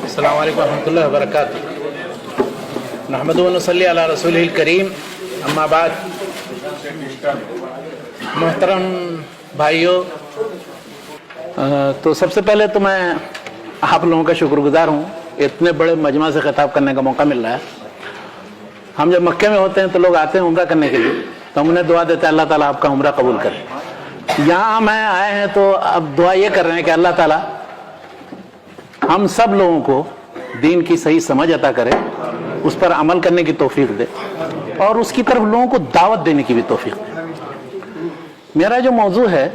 अस्सलामु अलैकुम रहमतुल्लाहि व बरकातुहू। नहमदुहु व नसल्ली अला रसूलिहिल करीम, अम्मा बाद। मोहतरम भाइयों, तो सबसे पहले तो मैं आप लोगों का शुक्रगुजार हूँ, इतने बड़े मजमा से खिताब करने का मौका मिल रहा है। हम जब मक्के में होते हैं तो लोग आते हैं उम्रा करने के लिए, तो हम उन्हें दुआ देते हैं अल्लाह ताला आपका उम्रा कबूल करे। यहाँ मैं आए हैं तो अब दुआ ये कर रहे हैं कि अल्लाह ताला हम सब लोगों को दीन की सही समझ अता करे, उस पर अमल करने की तौफीक दे और उसकी तरफ लोगों को दावत देने की भी तौफीक दे। मेरा जो मौजू है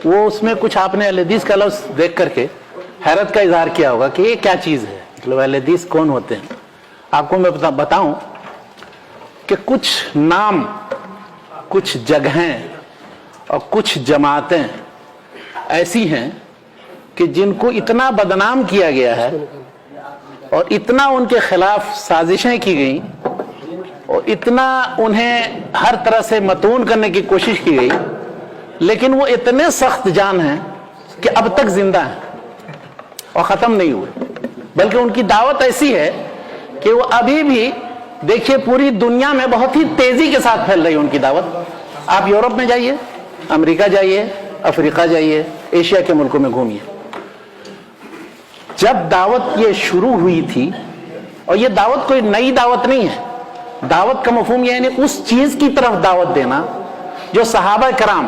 वो उसमें कुछ आपने अहले हदीस का लफ्ज़ देख करके हैरत का इजहार किया होगा कि ये क्या चीज़ है, मतलब अहले हदीस कौन होते हैं। आपको मैं बताऊं कि कुछ नाम, कुछ जगहें और कुछ जमातें ऐसी हैं कि जिनको इतना बदनाम किया गया है और इतना उनके खिलाफ साजिशें की गई और इतना उन्हें हर तरह से मतून करने की कोशिश की गई, लेकिन वो इतने सख्त जान हैं कि अब तक जिंदा हैं और ख़त्म नहीं हुए। बल्कि उनकी दावत ऐसी है कि वो अभी भी, देखिए, पूरी दुनिया में बहुत ही तेज़ी के साथ फैल रही है उनकी दावत। आप यूरोप में जाइए, अमेरिका जाइए, अफ्रीका जाइए, एशिया के मुल्कों में घूमिए। जब दावत ये शुरू हुई थी, और ये दावत कोई नई दावत नहीं है, दावत का मफहूम ये है उस चीज की तरफ दावत देना जो सहाबा कराम,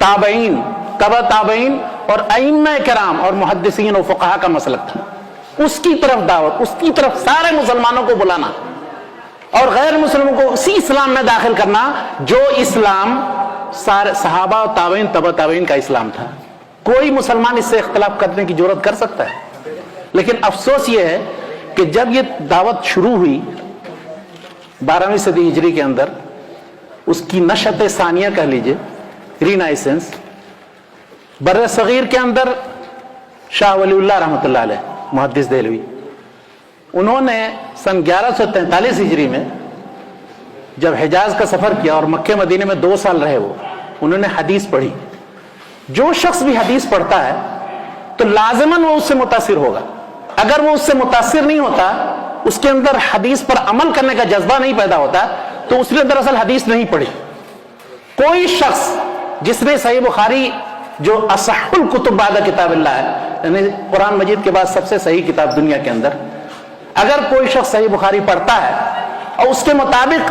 ताबईन, तबा ताबईन और अइम्मा कराम और मुहद्दिसीन और फुक़हा का मसलक था, उसकी तरफ दावत, उसकी तरफ सारे मुसलमानों को बुलाना और गैर मुस्लिमों को उसी इस्लाम में दाखिल करना जो इस्लाम सारे सहाबा और ताबईन, तबा ताबईन का इस्लाम था। कोई मुसलमान इससे इख्तिलाफ करने की जरूरत कर सकता है, लेकिन अफसोस ये है कि जब ये दावत शुरू हुई 12वीं सदी हिजरी के अंदर, उसकी नशत सानिया कह लीजिए, रीनाइसेंस, बर्र सगीर के अंदर शाह वलीउल्लाह रहमतुल्लाह अलैह मुहद्दिस देहलवी, उन्होंने सन 1143 हिजरी में जब हिजाज का सफर किया और मक्के मदीने में 2 साल रहे, वो उन्होंने हदीस पढ़ी। जो शख्स भी हदीस पढ़ता है तो लाजिमन वो उससे मुतासिर होगा। अगर वो उससे मुतासिर नहीं होता, उसके अंदर हदीस पर अमल करने का जज्बा नहीं पैदा होता, तो उसने दरअसल हदीस नहीं पढ़ी। कोई शख्स जिसने सही बुखारी, जो असहुल कुतुब बाद किताबिल्लाह है, यानी कुरान मजीद के बाद सबसे सही किताब दुनिया के अंदर, अगर कोई शख्स सही बुखारी पढ़ता है और उसके मुताबिक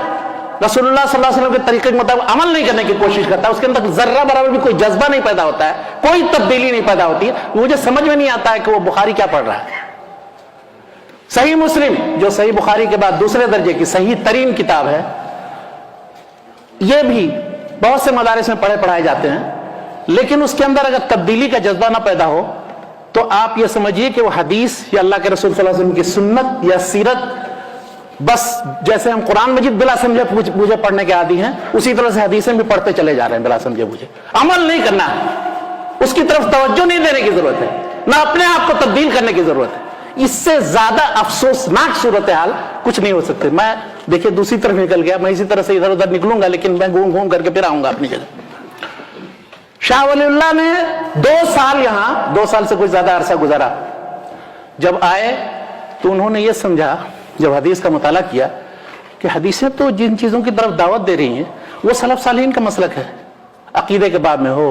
रसूलुल्लाह सल्लल्लाहु अलैहि वसल्लम के तरीके के मुताबिक अमल नहीं करने की कोशिश करता है, उसके अंदर जर्रा बराबर भी कोई जज्बा नहीं पैदा होता है, कोई तब्दीली नहीं पैदा होती है, मुझे समझ में नहीं आता है कि वो बुखारी क्या पढ़ रहा है। सही मुस्लिम, जो सही बुखारी के बाद दूसरे दर्जे की सही तरीन किताब है, ये भी बहुत से मदारिस में पढ़ाए जाते हैं, लेकिन उसके अंदर अगर तब्दीली का जज्बा ना पैदा हो तो आप ये समझिए कि वो हदीस या अल्लाह के रसूल सल्लल्लाहु अलैहि वसल्लम की सुन्नत या सीरत, बस जैसे हम कुरान मजीद बिला समझे बूझे पढ़ने के आदी हैं, उसी तरह से हदीसें भी पढ़ते चले जा रहे हैं बिला समझे बूझे। अमल नहीं करना है, उसकी तरफ तवज्जो नहीं देने की जरूरत है, ना अपने आप को तब्दील करने की जरूरत है। इससे ज्यादा अफसोसनाक सूरत हाल कुछ नहीं हो सकती। मैं देखिए दूसरी तरफ निकल गया, मैं इसी तरह से इधर उधर निकलूंगा, लेकिन मैं घूम घूम करके फिर आऊंगा अपनी जगह। शाह वलीउल्लाह ने 2 साल यहां, 2 साल से कुछ ज्यादा अरसा गुजारा। जब आए तो उन्होंने ये समझा, जब हदीस का मुताला किया, कि हदीसें तो जिन चीजों की तरफ दावत दे रही हैं वो सलफ सालिहीन का मसलक है, अकीदे के बाब में हो,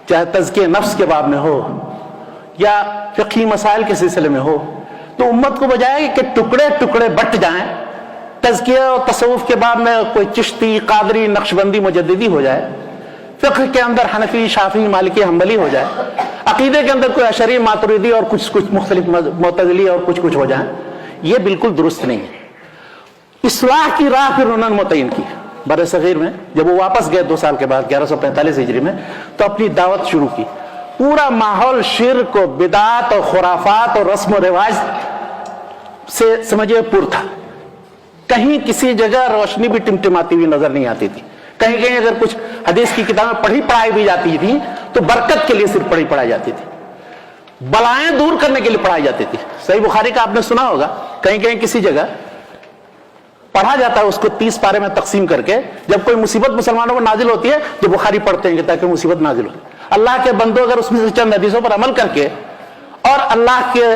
चाहे तज़किये नफ्स के बाब में हो या फ़िक़ही मसाइल के सिलसिले में हो, तो उम्मत को बजाय कि टुकड़े टुकड़े बट जाएं, तज़किया और तसव्वुफ़ के बाब में कोई चिश्ती, कादरी, नक्शबंदी, मुजद्दिदी हो जाए, फ़िक़्ह के अंदर हनफी, शाफ़ी, मालिकी, हम्बली हो जाए, अकीदे के अंदर कोई अशरी, मातुरिदी और कुछ कुछ मुख्तलिफ मुअतज़िली और कुछ कुछ हो जाए, ये बिल्कुल दुरुस्त नहीं है। इस्लाह की राह फिर उन्होंने मुतय्यन की बर्र सगीर में। जब वो वापस गए 2 साल के बाद 1145 हिजरी में, तो अपनी दावत शुरू की। पूरा माहौल शिर्क और बिदात और खुराफात और रस्म और रिवाज से समझिए पुर था। कहीं किसी जगह रोशनी भी टिमटिमाती हुई नजर नहीं आती थी। कहीं कहीं अगर कुछ हदीस की किताबें पढ़ी पढ़ाई भी जाती थी तो बरकत के लिए सिर्फ पढ़ी पढ़ाई जाती थी, बलाएं दूर करने के लिए पढ़ाई जाती थी। सही बुखारी का आपने सुना होगा, कहीं कहीं किसी जगह पढ़ा जाता है उसको 30 पारे में तकसीम करके। जब कोई मुसीबत मुसलमानों को नाजिल होती है तो बुखारी पढ़ते हैं ताकि मुसीबत नाजिल हो। अल्लाह के बंदो अगर उसमें से चंद हदीसों पर अमल करके اور اللہ کے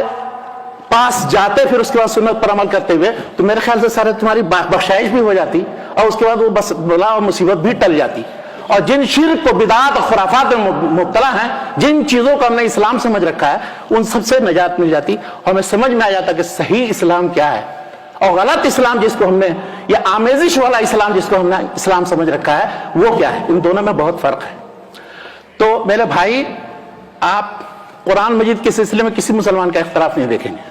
پاس جاتے پھر اس کے بعد سنت پر عمل کرتے ہوئے، تو میرے خیال سے سارے تمہاری بخشائش بھی ہو جاتی اور اس کے بعد وہ بس بلا اور مصیبت بھی ٹل جاتی. اور جن شرک و بدعات اور خرافات میں مبتلا ہیں، جن چیزوں کو ہم نے اسلام سمجھ رکھا ہے، ان سب سے نجات مل جاتی اور ہمیں سمجھ میں آ جاتا کہ صحیح اسلام کیا ہے اور غلط اسلام جس کو ہم نے، یا آمیزش والا اسلام جس کو ہم نے اسلام سمجھ رکھا ہے، وہ کیا ہے. ان دونوں میں بہت فرق ہے. تو میرے بھائی، آپ قرآن مجید کے سلسلے میں کسی مسلمان کا اختلاف نہیں دیکھیں گے،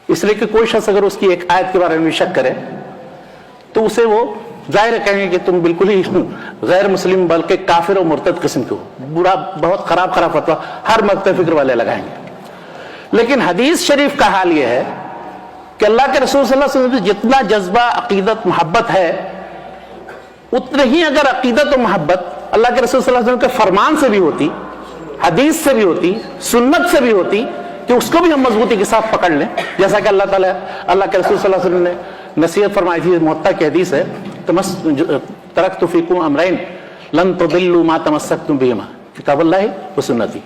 اس لیے کہ کوئی شخص اگر اس کی ایک آیت کے بارے میں شک کرے تو اسے وہ ظاہر کہیں گے کہ تم بالکل ہی غیر مسلم بلکہ کافر و مرتد قسم کے ہو، برا بہت خراب فتویٰ ہر مکتب فکر والے لگائیں گے. لیکن حدیث شریف کا حال یہ ہے کہ اللہ کے رسول صلی اللہ علیہ وسلم سے جتنا جذبہ عقیدت محبت ہے، اتنے ہی اگر عقیدت و محبت اللہ کے رسول صلی اللہ علیہ وسلم کے فرمان سے بھی ہوتی، حدیث سے بھی ہوتی، سنت سے بھی ہوتی، کہ اس کو بھی ہم مضبوطی کے ساتھ پکڑ لیں، جیسا کہ اللہ تعالیٰ اللہ کے رسول صلی اللہ علیہ وسلم نے نصیحت فرمائی تھی. موطا کی حدیث ہے، ترکت فیکم امرین لن تضلوا ما تمسکتم بہما، کتاب اللہ و سنتی.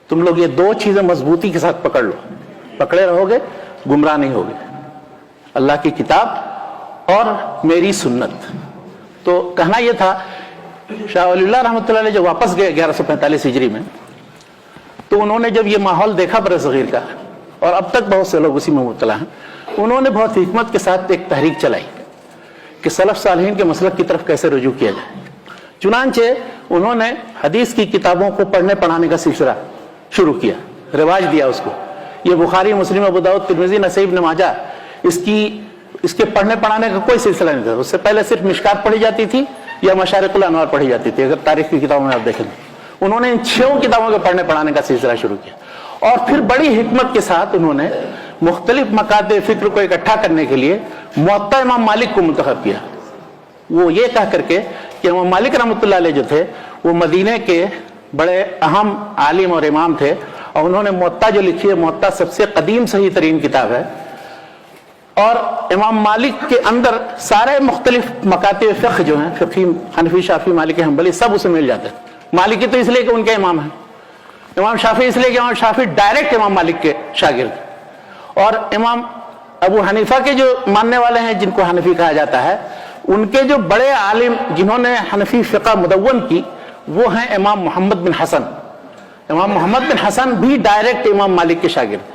تم لوگ یہ دو چیزیں مضبوطی کے ساتھ پکڑ لو، پکڑے رہو گے گمراہ نہیں ہوگے، اللہ کی کتاب اور میری سنت. تو کہنا یہ تھا، شاہ ولی اللہ رحمۃ اللہ علیہ جو واپس گئے 1145 ہجری میں، تو انہوں نے جب یہ ماحول دیکھا بر صغیر کا، اور اب تک بہت سے لوگ اسی میں مبتلا ہیں، انہوں نے بہت حکمت کے ساتھ ایک تحریک چلائی کہ سلف صالحین کے مسلک کی طرف کیسے رجوع کیا جائے. چنانچہ انہوں نے حدیث کی کتابوں کو پڑھنے پڑھانے کا سلسلہ شروع کیا، رواج دیا اس کو. یہ بخاری، مسلم، ابو داؤد، ترمذی، نسائی، ابن ماجہ، اس کے پڑھنے پڑھانے کا کوئی سلسلہ نہیں تھا. اس سے پہلے صرف مشکات پڑھی جاتی تھی یا مشارق الانوار پڑھی جاتی تھی، اگر تاریخ کی کتابوں میں آپ دیکھیں. انہوں نے ان 6 کتابوں کے پڑھنے پڑھانے کا سلسلہ شروع کیا، اور پھر بڑی حکمت کے ساتھ انہوں نے مختلف مکاتب فکر کو اکٹھا کرنے کے لیے موطا امام مالک کو منتخب کیا. وہ یہ کہہ کر کے کہ امام مالک رحمۃ اللہ علیہ جو تھے وہ مدینے کے بڑے اہم عالم اور امام تھے، اور انہوں نے موطا جو لکھی ہے، موطا سب سے قدیم صحیح ترین کتاب ہے. اور امام مالک کے اندر سارے مختلف مکاتب فقہ جو ہیں، فقی، حنفی، شافعی، مالکی، حنبلی، سب اسے مل جاتے ہیں. مالکی تو اس لیے کہ ان کے امام ہیں، امام شافعی اس لیے کہ امام شافعی ڈائریکٹ امام مالک کے شاگرد، اور امام ابو حنیفہ کے جو ماننے والے ہیں جن کو حنفی کہا جاتا ہے، ان کے جو بڑے عالم جنہوں نے حنفی فقہ مدون کی وہ ہیں امام محمد بن حسن. امام محمد بن حسن بھی ڈائریکٹ امام مالک کے شاگرد ہیں.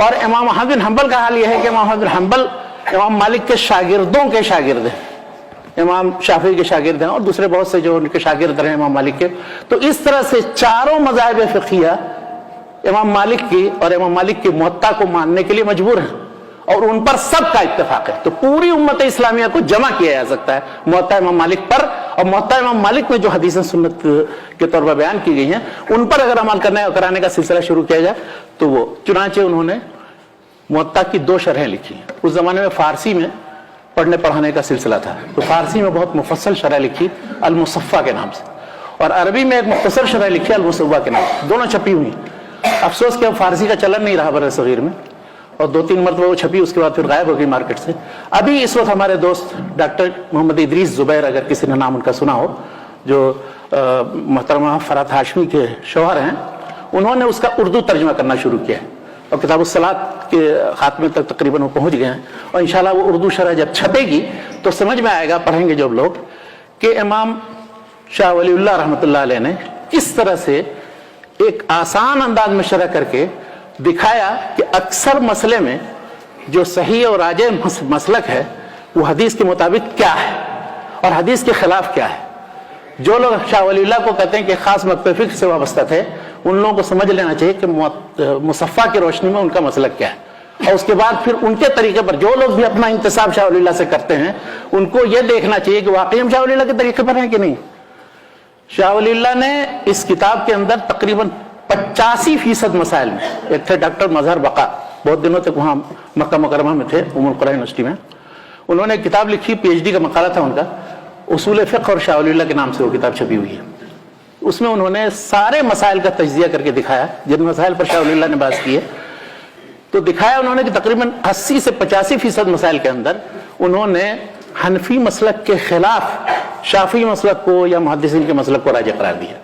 اور امام احمد بن حنبل کا حال یہ ہے کہ امام احمد بن حنبل امام مالک کے شاگردوں کے شاگرد ہیں، امام شافعی کے شاگرد ہیں، اور دوسرے بہت سے جو ان کے شاگرد رہے امام مالک کے. تو اس طرح سے چاروں مذاہب فقہیہ امام مالک کی اور امام مالک کی موطا کو ماننے کے لیے مجبور ہیں، اور ان پر سب کا اتفاق ہے. تو پوری امت اسلامیہ کو جمع کیا جا سکتا ہے موطا امام مالک پر، اور موطا امام مالک میں جو حدیث سنت کے طور پر بیان کی گئی ہیں ان پر اگر عمل کرنے اور کرانے کا سلسلہ شروع کیا جائے تو وہ. چنانچہ انہوں نے موطا کی 2 شرحیں لکھی ہیں. اس زمانے میں فارسی میں پڑھنے پڑھانے کا سلسلہ تھا، تو فارسی میں بہت مفصل شرح لکھی المصفہ کے نام سے، اور عربی میں ایک مختصر شرح لکھی المصوبہ کے نام سے، دونوں چھپی ہوئی. افسوس کہ اب فارسی کا چلن نہیں رہا بر صغیر میں، اور 2-3 مرتبہ وہ چھپی، اس کے بعد پھر غائب ہو گئی مارکیٹ سے. ابھی اس وقت ہمارے دوست ڈاکٹر محمد ادریس زبیر، اگر کسی نے نام ان کا سنا ہو، جو محترمہ فرات ہاشمی کے شوہر ہیں، انہوں نے اس کا اردو ترجمہ کرنا شروع کیا ہے، اور کتاب الصلاۃ کے خاتمے تک تقریباً وہ پہنچ گئے ہیں. اور انشاءاللہ وہ اردو شرح جب چھپے گی تو سمجھ میں آئے گا، پڑھیں گے جب لوگ، کہ امام شاہ ولی اللہ رحمۃ اللہ علیہ نے کس طرح سے ایک آسان انداز میں شرح کر کے دکھایا کہ اکثر مسئلے میں جو صحیح اور راجح مسلک ہے وہ حدیث کے مطابق کیا ہے اور حدیث کے خلاف کیا ہے. جو لوگ شاہ ولی اللہ کو کہتے ہیں کہ خاص مکتب فقہ سے وابستہ تھے، ان لوگوں کو سمجھ لینا چاہیے کہ مصفہ کی روشنی میں ان کا مسلک کیا ہے، اور اس کے بعد پھر ان کے طریقے پر جو لوگ بھی اپنا انتساب شاہ ولی اللہ سے کرتے ہیں ان کو یہ دیکھنا چاہیے کہ واقعی ہم شاہ ولی اللہ کے طریقے پر ہیں کہ نہیں. شاہ ولی اللہ نے اس کتاب کے اندر تقریباً 85% مسائل میں، ایک تھے ڈاکٹر مظہر بقا، بہت دنوں تک وہاں مکہ مکرمہ میں تھے، ام القرآن یونیورسٹی میں. انہوں نے کتاب لکھی، PhD کا مقالہ تھا ان کا، اصول فقہ اور شاہ ولی اللہ کے نام سے وہ کتاب چھپی ہوئی ہے. اس میں انہوں نے سارے مسائل کا تجزیہ کر کے دکھایا جن مسائل پر شاہ ولی اللہ نے بات کی ہے. تو دکھایا انہوں نے کہ تقریباً 80 سے 85% مسائل کے اندر انہوں نے حنفی مسلک کے خلاف شافعی مسلک کو یا محدثین کے مسلک کو راجح قرار دیا.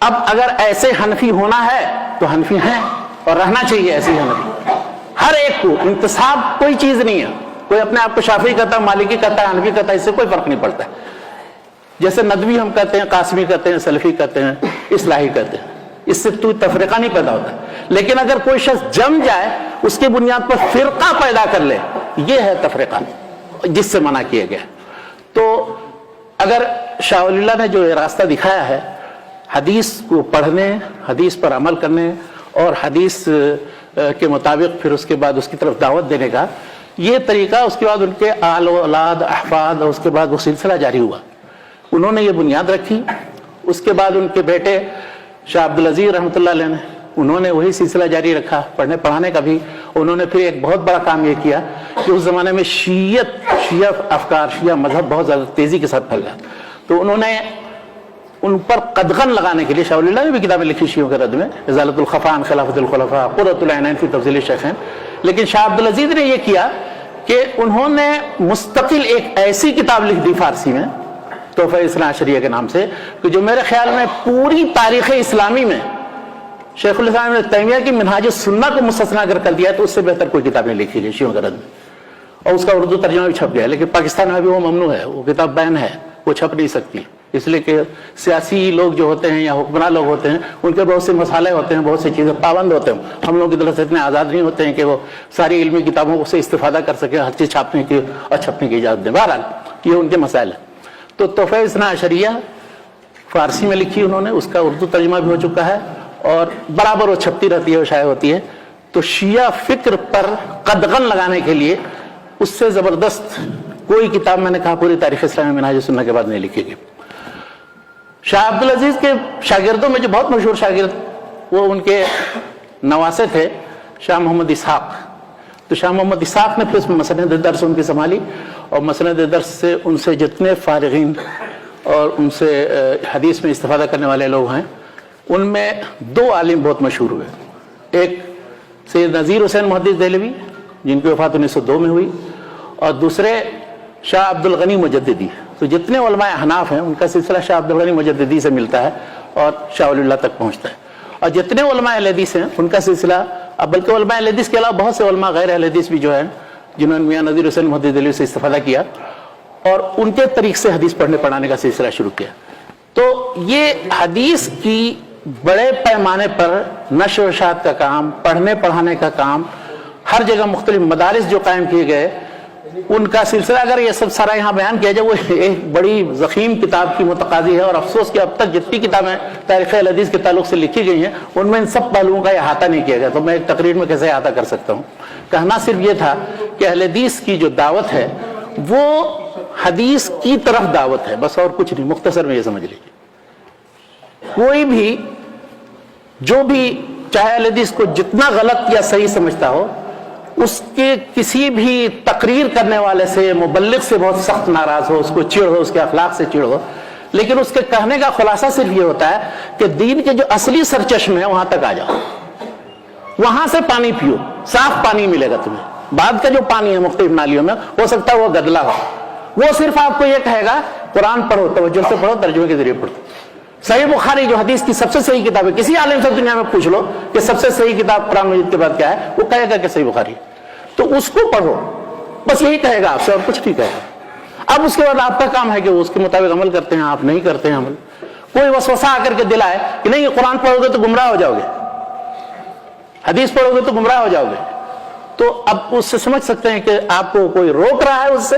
اب اگر ایسے حنفی ہونا ہے تو حنفی ہیں اور رہنا چاہیے ایسے حنفی، ہر ایک کو انتصاب کوئی چیز نہیں ہے، کوئی اپنے آپ کو شافعی کہتا ہے، مالکی کہتا ہے، حنفی کہتا ہے، اس سے کوئی فرق نہیں پڑتا ہے. جیسے ندوی ہم کہتے ہیں، قاسمی کہتے ہیں، سلفی کہتے ہیں، اصلاحی کہتے ہیں، اس سے کوئی تفریقہ نہیں پیدا ہوتا. لیکن اگر کوئی شخص جم جائے اس کی بنیاد پر فرقہ پیدا کر لے، یہ ہے تفریقہ جس سے منع کیا گیا. تو اگر شاہ ولی اللہ نے جو یہ راستہ دکھایا ہے حدیث کو پڑھنے، حدیث پر عمل کرنے اور حدیث کے مطابق پھر اس کے بعد اس کی طرف دعوت دینے کا، یہ طریقہ اس کے بعد ان کے آل و اولاد احفاد اور اس کے بعد وہ سلسلہ جاری ہوا. انہوں نے یہ بنیاد رکھی. اس کے بعد ان کے بیٹے شاہ عبدالعزیز رحمۃ اللہ علیہ نے انہوں نے وہی سلسلہ جاری رکھا پڑھنے پڑھانے کا بھی. انہوں نے پھر ایک بہت بڑا کام یہ کیا کہ اس زمانے میں شیعہ افکار، شیعہ مذہب بہت زیادہ تیزی کے ساتھ پھیل گیا. تو انہوں نے ان پر قدغن لگانے کے لیے، شاہ ولی اللہ نے بھی کتابیں لکھی شیعوں کے رد میں، ازالۃ الخفا عن خلافۃ الخلفاء، قرۃ العینین فی تفضیل الشیخین. لیکن شاہ عبدالعزیز نے یہ کیا کہ انہوں نے مستقل ایک ایسی کتاب لکھ دی فارسی میں تحفہ اثنا عشریہ کے نام سے، کہ جو میرے خیال میں پوری تاریخ اسلامی میں شیخ الاسلام ابن تیمیہ کی منہاج السنہ کو مستثنا کر دیا تو اس سے بہتر کوئی کتاب نہیں لکھی گئی شیعوں کے رد میں. اور اس کا اردو ترجمہ بھی چھپ گیا، لیکن پاکستان میں بھی وہ ممنوع ہے، وہ کتاب بین ہے، وہ چھپ نہیں سکتی. اس لیے کہ سیاسی لوگ جو ہوتے ہیں یا حکمراں لوگ ہوتے ہیں ان کے بہت سے مسائل ہوتے ہیں، بہت سی چیزیں پابند ہوتے ہیں. ہم لوگوں کی طرف سے اتنے آزاد نہیں ہوتے ہیں کہ وہ ساری علمی کتابوں سے استفادہ کر سکیں، ہر چیز چھاپنے کی اور چھپنے کی اجازت دیں. بہرحال یہ ان کے مسائل ہیں. تو تحفہ اثنا عشریہ فارسی میں لکھی انہوں نے، اس کا اردو ترجمہ بھی ہو چکا ہے اور برابر وہ چھپتی رہتی ہے اور شائع ہوتی ہے. تو شیعہ فکر پر قدغن لگانے کے لیے اس سے زبردست کوئی کتاب میں نے کہا پوری تاریخ اسلام میں منہاج السنہ کے بعد نہیں لکھی گئی. شاہ عبدالعزیز کے شاگردوں میں جو بہت مشہور شاگرد وہ ان کے نواسے تھے شاہ محمد اسحاق. تو شاہ محمد اسحاق نے پھر اس میں مسند درس ان کی سنبھالی اور مسند درس سے ان سے جتنے فارغین اور ان سے حدیث میں استفادہ کرنے والے لوگ ہیں ان میں دو عالم بہت مشہور ہوئے. ایک سید نذیر حسین محدث دہلوی جن کی وفات 1902 میں ہوئی، اور دوسرے شاہ عبدالغنی مجددی. تو جتنے علماء احناف ہیں ان کا سلسلہ شاہ عبدالغنی مجددی سے ملتا ہے اور شاہ ولی اللہ تک پہنچتا ہے. اور جتنے علماء اہل حدیث ہیں ان کا سلسلہ، اب بلکہ علماء اہل حدیث کے علاوہ بہت سے علماء غیر اہل حدیث بھی جو ہیں جنہوں نے میاں نذیر حسین محدث دہلوی سے استفادہ کیا اور ان کے طریق سے حدیث پڑھنے پڑھانے کا سلسلہ شروع کیا. تو یہ حدیث کی بڑے پیمانے پر نشر و اشاعت کا کام، پڑھنے پڑھانے کا کام، ہر جگہ مختلف مدارس جو قائم کیے گئے ان کا سلسلہ اگر یہ سب سارا یہاں بیان کیا جائے وہ ایک بڑی ضخیم کتاب کی متقاضی ہے. اور افسوس کہ اب تک جتنی کتابیں تاریخ اہل حدیث کے تعلق سے لکھی گئی ہیں ان میں ان سب پہلوؤں کا احاطہ نہیں کیا گیا. تو میں ایک تقریر میں کیسے احاطہ کر سکتا ہوں. کہنا صرف یہ تھا کہ اہل حدیث کی جو دعوت ہے وہ حدیث کی طرف دعوت ہے، بس اور کچھ نہیں. مختصر میں یہ سمجھ لیجیے، کوئی بھی جو بھی چاہے اہل حدیث کو جتنا غلط یا صحیح سمجھتا ہو اس کے کسی بھی تقریر کرنے والے سے، مبلغ سے بہت سخت ناراض ہو، اس کو چڑ ہو، اس کے اخلاق سے چڑ ہو، لیکن اس کے کہنے کا خلاصہ صرف یہ ہوتا ہے کہ دین کے جو اصلی سرچشمے ہیں وہاں تک آ جاؤ، وہاں سے پانی پیو، صاف پانی ملے گا تمہیں. بعد کا جو پانی ہے مختلف نالیوں میں ہو سکتا ہے وہ گدلا ہو، وہ صرف آپ کو یہ کہے گا قرآن پڑھو، توجہ سے پڑھو، ترجمے کے ذریعے پڑھو. صحیح بخاری جو حدیث کی سب سے صحیح کتاب ہے، کسی عالم سے دنیا میں پوچھ لو کہ سب سے صحیح کتاب قرآن مجید کے بعد کیا ہے، وہ کہے گا کہ صحیح بخاری. تو اس کو پڑھو، بس یہی کہے گا آپ سے اور کچھ نہیں کہے گا. اب اس کے بعد آپ کا کام ہے کہ اس کے مطابق عمل کرتے ہیں، آپ نہیں کرتے ہیں عمل. کوئی وسوسہ آ کر کے دلائے کہ نہیں یہ قرآن پڑھو گے تو گمراہ ہو جاؤ گے، حدیث پڑھو گے تو گمراہ ہو جاؤ گے، تو اب اس سے سمجھ سکتے ہیں کہ آپ کو کوئی روک رہا ہے اس سے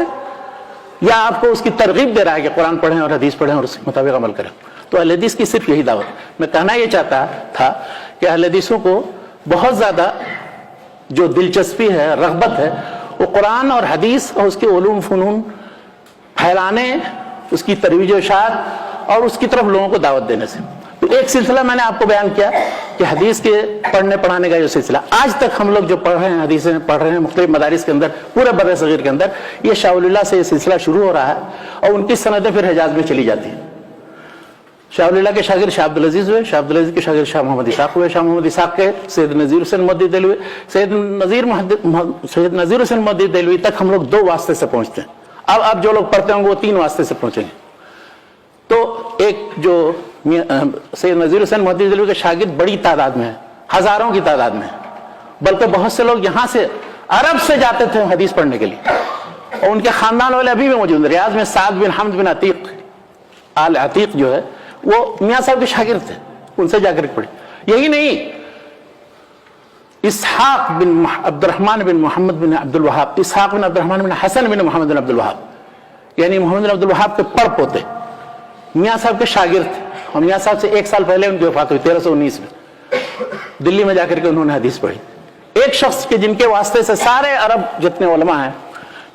یا آپ کو اس کی ترغیب دے رہا ہے کہ قرآن پڑھیں اور حدیث پڑھیں اور اس کے مطابق عمل کریں. تو اہل حدیث کی صرف یہی دعوت. میں کہنا یہ چاہتا تھا کہ اہل حدیثوں کو بہت زیادہ جو دلچسپی ہے، رغبت ہے، وہ قرآن اور حدیث اور اس کے علوم فنون پھیلانے، اس کی ترویج و اشاعت اور اس کی طرف لوگوں کو دعوت دینے سے. تو ایک سلسلہ میں نے آپ کو بیان کیا کہ حدیث کے پڑھنے پڑھانے کا جو سلسلہ آج تک ہم لوگ جو پڑھ رہے ہیں، حدیثیں پڑھ رہے ہیں مختلف مدارس کے اندر پورے بر صغیر کے اندر، یہ شاہ ولی اللہ سے یہ سلسلہ شروع ہو رہا ہے اور ان کی سندیں پھر حجاز میں چلی جاتی ہیں. شاہ ولی اللہ کے شاگرد شاہ عبدالعزیز ہوئے، شاہ عبدالعزیز کے شاگرد شاہ محمد اسحاق ہوئے، شاہ محمد اسحاق کے سید نذیر حسین محدث دہلوی، سید نذیر حسین محدث دہلوی تک ہم لوگ 2 واسطے سے پہنچتے ہیں. اب جو لوگ پڑھتے ہوں گے وہ 3 واسطے سے پہنچیں گے. تو ایک جو सैयद नज़ीर हुसैन मोहद्दिस देहलवी के शागिर्द बड़ी तादाद में है, हजारों की तादाद में, बल्कि बहुत से लोग यहाँ से अरब से जाते थे हदीस पढ़ने के लिए, और उनके खानदान वाले अभी भी मौजूद हैं। रियाज में साद बिन हम्द बिन अतीक आल अतीक जो है वो मियाँ साहब के शागिर्द थे, उनसे जाकर पढ़े। यही नहीं, इसहाक बिन अब्दुर्रहमान बिन मोहम्मद बिन अब्दुल वहाब, इसहाक बिन अब्दुर्रहमान बिन हसन बिन मोहम्मद बिन अब्दुल वहाब, यानी मोहम्मद बिन अब्दुल वहाब के पड़ पोते मियाँ साहब के शागिर्द थे, और मियाँ साहब से 1 साल पहले उनकी वफात हुई 1319 में। दिल्ली में जाकर के उन्होंने हदीस पढ़ी। एक शख्स के जिनके वास्ते से सारे अरब जितने उलमा हैं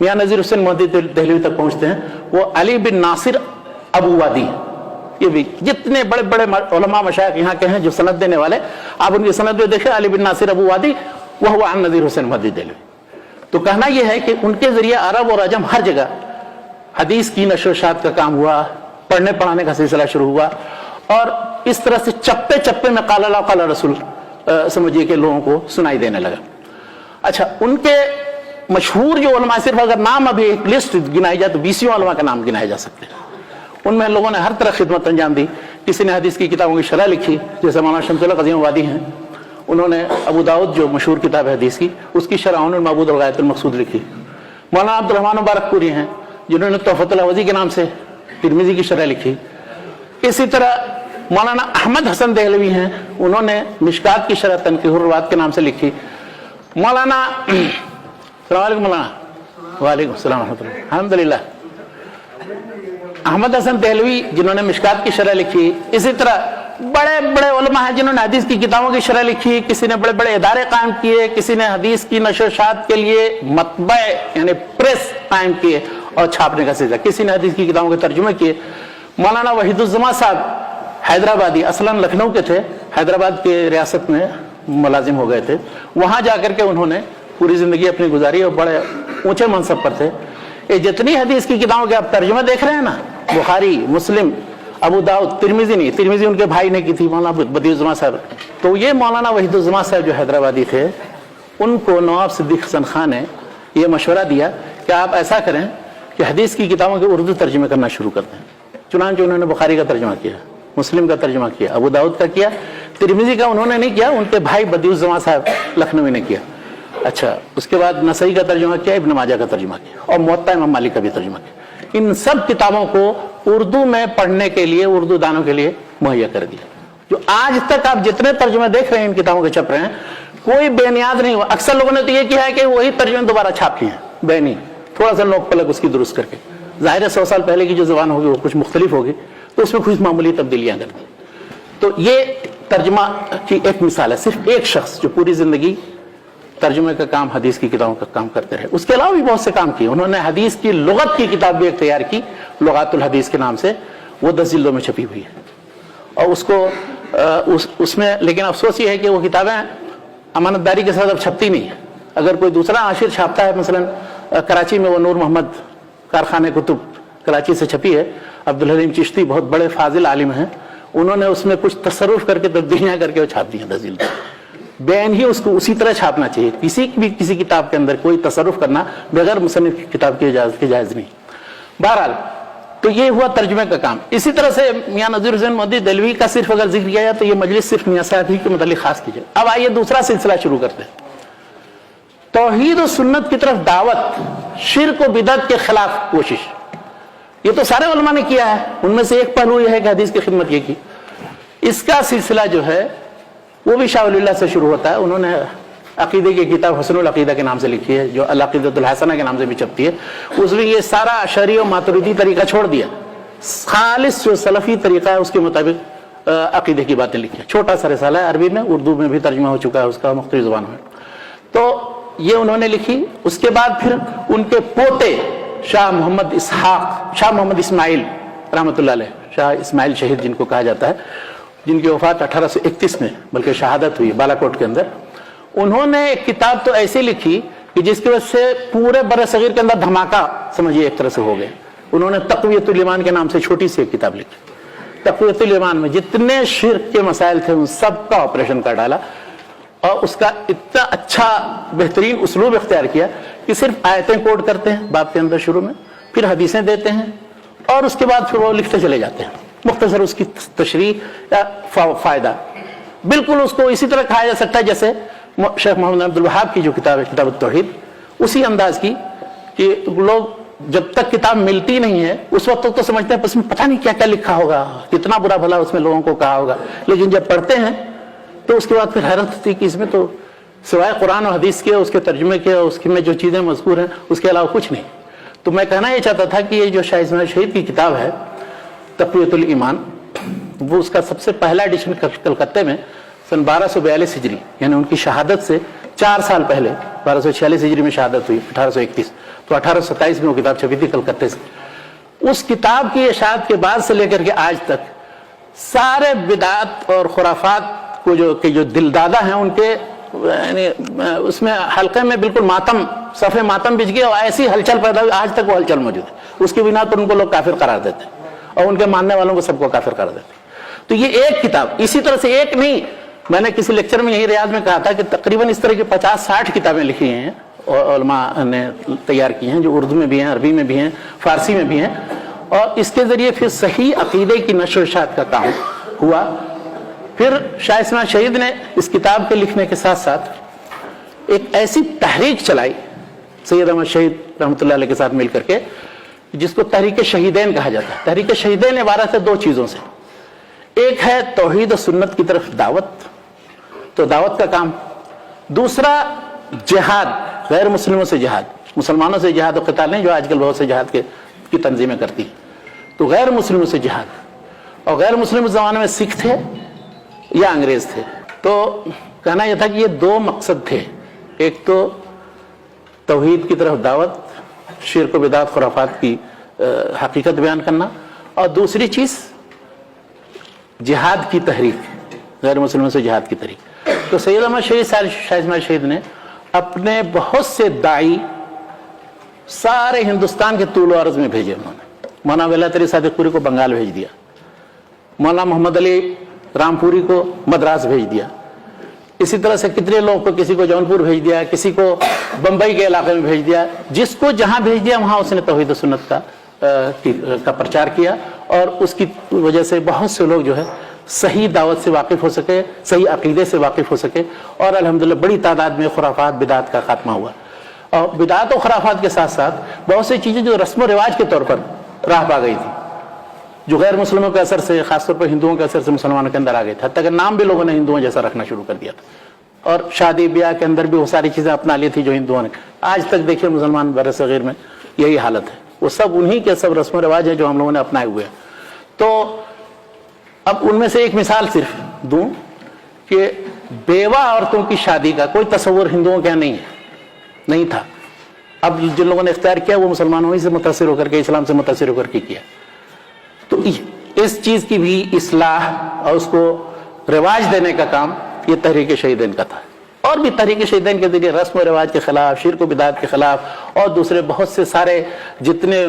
मियाँ नज़ीर हुसैन मोहद्दिस देहलवी तक पहुंचते हैं, वो अली बिन नासिर अबू वादी। ये भी जितने बड़े बड़े उलमा मशाइख यहाँ के हैं जो सनद देने वाले, आप उनकी सनद में देखें, अली बिन नासिर अबू वादी वह हुआ अन नज़ीर हुसैन मोहद्दिस देहलवी। तो कहना यह है कि उनके जरिए अरब और अजम हर जगह हदीस की नशर शात का काम हुआ, पढ़ने पढ़ाने का सिलसिला शुरू हुआ, और इस तरह से चप्पे चप्पे में काला अल्लाह काला रसूल समझिए कि लोगों को सुनाई देने लगा। अच्छा, उनके मशहूर जो उलमा, सिर्फ अगर नाम अभी एक लिस्ट गिनाई जाए तो 20 उलमा का नाम गिनाए जा सकते हैं। उनमें लोगों ने हर तरह खिदमत अंजाम दी। किसी ने हदीस की किताबों की शरह लिखी, जैसे मौलाना शमसुल्लाह क़ज़ीम वादी हैं, उन्होंने अबू दाऊद जो मशहूर किताब है हदीस की, उसकी शरह उन्होंने मबूद और गायतुल मक़सूद लिखी। मौलाना अब्दुर्रहमान मुबारकपुरी हैं जिन्होंने तोहफ़तुल अवज़ी के नाम से तिरमिज़ी की शरह लिखी। इसी तरह मौलाना अहमद हसन देहलवी हैं, उन्होंने मिशकात की शरह तनक़ीहुर रुवात के नाम से लिखी। मौलाना मौलाना वालेकुम सलाम अल्हम्दुलिल्लाह अहमद हसन देहलवी जिन्होंने मिशकात की शरह लिखी। इसी तरह बड़े बड़े उलमा हैं जिन्होंने हदीस की किताबों की शरह लिखी। किसी ने बड़े बड़े इदारे कायम किए, किसी ने हदीस की नशर-ओ-शात के लिए मतबे यानी प्रेस कायम किए और छापने का सिलसिला, किसी ने हदीस की किताबों के तर्जुमे किए। मौलाना वहीदुज़्ज़मा साहब हैदराबादी, असलन लखनऊ के थे, हैदराबाद के रियासत में मुलाजिम हो गए थे। वहां जाकर के उन्होंने पूरी जिंदगी अपनी गुजारी और बड़े ऊंचे मनसब पर थे। ये जितनी हदीस की किताबों के आप तर्जुमे देख रहे हैं ना, बुखारी, मुस्लिम, अबू दाऊद, तिरमिज़ी नहीं, तिरमिज़ी उनके भाई ने की थी, मौलाना बदियुज़्ज़मा साहब। तो ये मौलाना वहीदुज़्ज़मा साहब जो हैदराबादी थे, उनको नवाब सिद्दीक़ हसन खान ने यह मशवरा दिया कि आप ऐसा करें कि हदीस की किताबों के उर्दू तर्जुमे करना शुरू कर दें। चुनांचे उन्होंने बुखारी का तर्जुमा किया, मुस्लिम का तर्जुमा किया, अबू दाऊद का किया, तिरमिज़ी का उन्होंने नहीं किया, उनके भाई बदियुज़्ज़मा साहब लखनवी ने किया। अच्छा, उसके बाद नसई का तर्जुमा किया, इब्न माजा का तर्जुमा किया, और मुवत्ता इमाम मालिक का भी तर्जुमा किया। इन सब किताबों को उर्दू में पढ़ने के लिए, उर्दू दानों के लिए मुहैया कर दिया। जो आज तक आप जितने तर्जुमे देख रहे हैं इन किताबों के छप रहे हैं, कोई बेनियाद नहीं हुआ। अक्सर लोगों ने तो ये किया है कि वही तर्जुमे दोबारा छाप किए हैं, बेनी थोड़ा सा नोक पलक उसकी दुरुस्त करके। जाहिर है 100 साल पहले की जो ज़बान होगी वो कुछ मुख्तलिफ होगी, तो उसमें कुछ मामूली तब्दीलियां कर दी। तो ये तर्जुमा की एक मिसाल है, सिर्फ एक शख्स जो पूरी जिंदगी तर्जुमे का काम, हदीस की किताबों का काम करते रहे। उसके अलावा भी बहुत से काम किए उन्होंने। हदीस की लुगत की किताब भी एक तैयार की, लुगातुल हदीस के नाम से, वो 10 जिल्दों में छपी हुई है। और उसको उसमें लेकिन अफसोस ये है कि वो किताबें अमानतदारी के साथ अब छपती नहीं है। अगर कोई दूसरा आशिर छापता है, मसलन कराची में वो नूर मोहम्मद कारखाने कुतुब कराची से छपी है, अब्दुल हलीम चिश्ती बहुत बड़े फाजिल आलिम हैं, उन्होंने उसमें कुछ तसर्रुफ करके तब्दीलियां करके वो छाप दी हैं 10 जिल्द। बैन ही उसको उसी तरह छापना चाहिए। किसी किताब के अंदर कोई तसर्रुफ करना बगैर मुसन्निफ की किताब की इजाजत जायज नहीं। बहरहाल, तो ये हुआ तर्जुमे का काम। इसी तरह से मियाँ नज़ीर हुसैन मोहद्दिस देहलवी का सिर्फ अगर जिक्र किया जाए तो ये मजलिस सिर्फ मियाँ साहब ही के मतलब खास कीजिए। अब आइए दूसरा सिलसिला शुरू करते हैं, तौहीद और सुन्नत की तरफ दावत, शिर्क और बिदअत के खिलाफ कोशिश। ये तो सारे उलमा ने किया है, उनमें से एक पहलू यह है कि हदीस की खिदमत ये की। इसका सिलसिला जो है वो भी शाह वलीउल्लाह से शुरू होता है। उन्होंने अकीदे की किताब हसनुल अकीदा के नाम से लिखी है, जो अल अकीदतुल हसना के नाम से भी छपती है। उसमें ये सारा अशरी और मातुरिदी तरीका छोड़ दिया, खालिस जो सलफी तरीका है उसके मुताबिक अकीदे की बातें लिखी है। छोटा सा रिसाला है, अरबी में, उर्दू में भी तर्जुमा हो चुका है उसका, मुख्तलिफ ज़ुबानों में। तो ये उन्होंने लिखी। उसके बाद फिर उनके पोते शाह मोहम्मद इस्माइल रहमतुल्लाह अलैह, शाह इस्माइल शहीद जिनको कहा जाता है, जिनकी वफात 1831 में बल्कि शहादत हुई बालाकोट के अंदर, उन्होंने एक किताब तो ऐसी लिखी कि जिसकी वजह से पूरे बरसगीर के अंदर धमाका समझिए एक तरह से हो गया। उन्होंने तक़वियतुल ईमान के नाम से छोटी सी एक किताब लिखी। तक़वियतुल ईमान में जितने शिर्क के मसाइल थे उन सब का ऑपरेशन कर डाला, और उसका इतना अच्छा बेहतरीन उसलूब इख्तियार किया कि सिर्फ आयतें कोट करते हैं बाब के अंदर शुरू में, फिर हदीसें देते हैं, और उसके बाद फिर वो लिखते चले जाते हैं। मुख्तसर उसकी तशरीह या फ़ायदा, बिल्कुल उसको इसी तरह कहा जा सकता है जैसे शेख मोहम्मद अब्दुल वहाब की जो किताब है किताब तौहीद, उसी अंदाज की कि लोग जब तक किताब मिलती नहीं है उस वक्त तो समझते हैं उसमें पता नहीं क्या क्या लिखा होगा, कितना बुरा भला उसमें लोगों को कहा होगा, लेकिन जब पढ़ते हैं तो उसके बाद फिर हैरत होती है कि इसमें तो सिवाय कुरान और हदीस के, उसके तर्जुमे के, उसके में जो चीज़ें मज़कूर हैं उसके अलावा कुछ नहीं। तो मैं कहना ये चाहता था कि ये जो शाह इस्माइल शहीद की किताब है तक़वियतुल ईमान, वो उसका सबसे पहला एडिशन कलकत्ते में सन 1242 हिजरी यानी उनकी शहादत से 4 साल पहले, 1246 हिजरी में शहादत हुई 1831, तो 1827 में वो किताब छपी थी कलकत्ते से। उस किताब की इशाअत के बाद से लेकर के आज तक सारे बिदात और खुराफात को जो दिलदादा हैं उनके यानी उसमें हल्के में बिल्कुल मातम, सफ़े मातम बिछ गए और ऐसी हलचल पैदा हुई, आज तक वो हलचल मौजूद है। उसकी बिना पर उनको लोग काफिर करार देते हैं और उनके मानने वालों को सबको काफिर करार देते हैं। तो ये एक किताब, इसी तरह से एक नहीं, मैंने किसी लेक्चर में यही रियाद में कहा था कि तकरीबन इस तरह की 50-60 किताबें लिखी हैं और उलमा ने तैयार की हैं, जो उर्दू में भी हैं, अरबी में भी हैं, फारसी में भी हैं, और इसके जरिए फिर सही अकीदे की नशर इशाअत का काम हुआ। फिर शाह इस्माइल शहीद ने इस किताब के लिखने के साथ साथ एक ऐसी तहरीक चलाई सैयद अहमद शहीद रहमतुल्लाह अलैह के साथ मिलकर के, जिसको तहरीक शहीदैन कहा जाता है। तहरीक शहीदैन इबारत है 2 चीज़ों से, एक है तौहीद और सुन्नत की तरफ दावत, तो दावत का काम, दूसरा जिहाद, गैर मुस्लिमों से जिहाद, मुसलमानों से जिहाद और क़िताल नहीं जो आजकल बहुत से जिहाद की तंजीमें करती हैं, तो गैर मुस्लिमों से जिहाद। और गैर मुस्लिम उस ज़माने में सिख थे या अंग्रेज थे। तो कहना यह था कि ये 2 मकसद थे, एक तो तौहीद की तरफ दावत, शिर्क व बिदात खुराफात की हकीकत बयान करना, और दूसरी चीज़ जिहाद की तहरीक, गैर मुस्लिमों से जिहाद की तहरीक। तो सैयद अहमद शहीद शाह इस्माइल शहीद ने अपने बहुत से दाई सारे हिंदुस्तान के तूल अर्ज में भेजे। उन्होंने मौलाना वेला तरी सादिक पुरी को बंगाल भेज दिया, मौलाना मोहम्मद अली रामपुरी को मद्रास भेज दिया, इसी तरह से कितने लोग को, किसी को जौनपुर भेज दिया, किसी को बंबई के इलाके में भेज दिया, जिसको जहां भेज दिया वहां उसने तौहीद सुन्नत का प्रचार किया, और उसकी वजह से बहुत से लोग जो है सही दावत से वाकिफ हो सके, सही अकीदे से वाकिफ हो सके, और अल्हम्दुलिल्लाह बड़ी तादाद में खुराफात बिदात का खात्मा हुआ। और बिदात और खुराफात के साथ साथ बहुत सी चीज़ें जो रस्म रिवाज के तौर पर राह पा गई थी, जो गैर मुस्लिमों के असर से, खासतौर पर हिंदुओं के असर से मुसलमानों के अंदर आ गए थे, हत्ता कि नाम भी लोगों ने हिंदुओं जैसा रखना शुरू कर दिया था, और शादी ब्याह के अंदर भी वो सारी चीज़ें अपना ली थी जो हिंदुओं ने। आज तक देखिए मुसलमान बरसगीर में यही हालत है, वो सब उन्हीं के सब रस्म रिवाज हैं जो हम लोगों ने अपनाए हुए हैं। तो अब उनमें से एक मिसाल सिर्फ दूं कि बेवा औरतों की शादी का कोई तस्वुर हिंदुओं के यहाँ नहीं था। अब जिन लोगों ने इख्तियार किया वो मुसलमानों ही से मुतासिर होकर के, इस्लाम से मुतासिर होकर के किया। तो इस चीज़ की भी इस्लाह और उसको रिवाज देने का काम ये तहरीक शहीदैन का था। और भी तहरीक शहीदैन के जरिए रस्म रिवाज के खिलाफ, शिर्क बिदात के खिलाफ और दूसरे बहुत से सारे जितने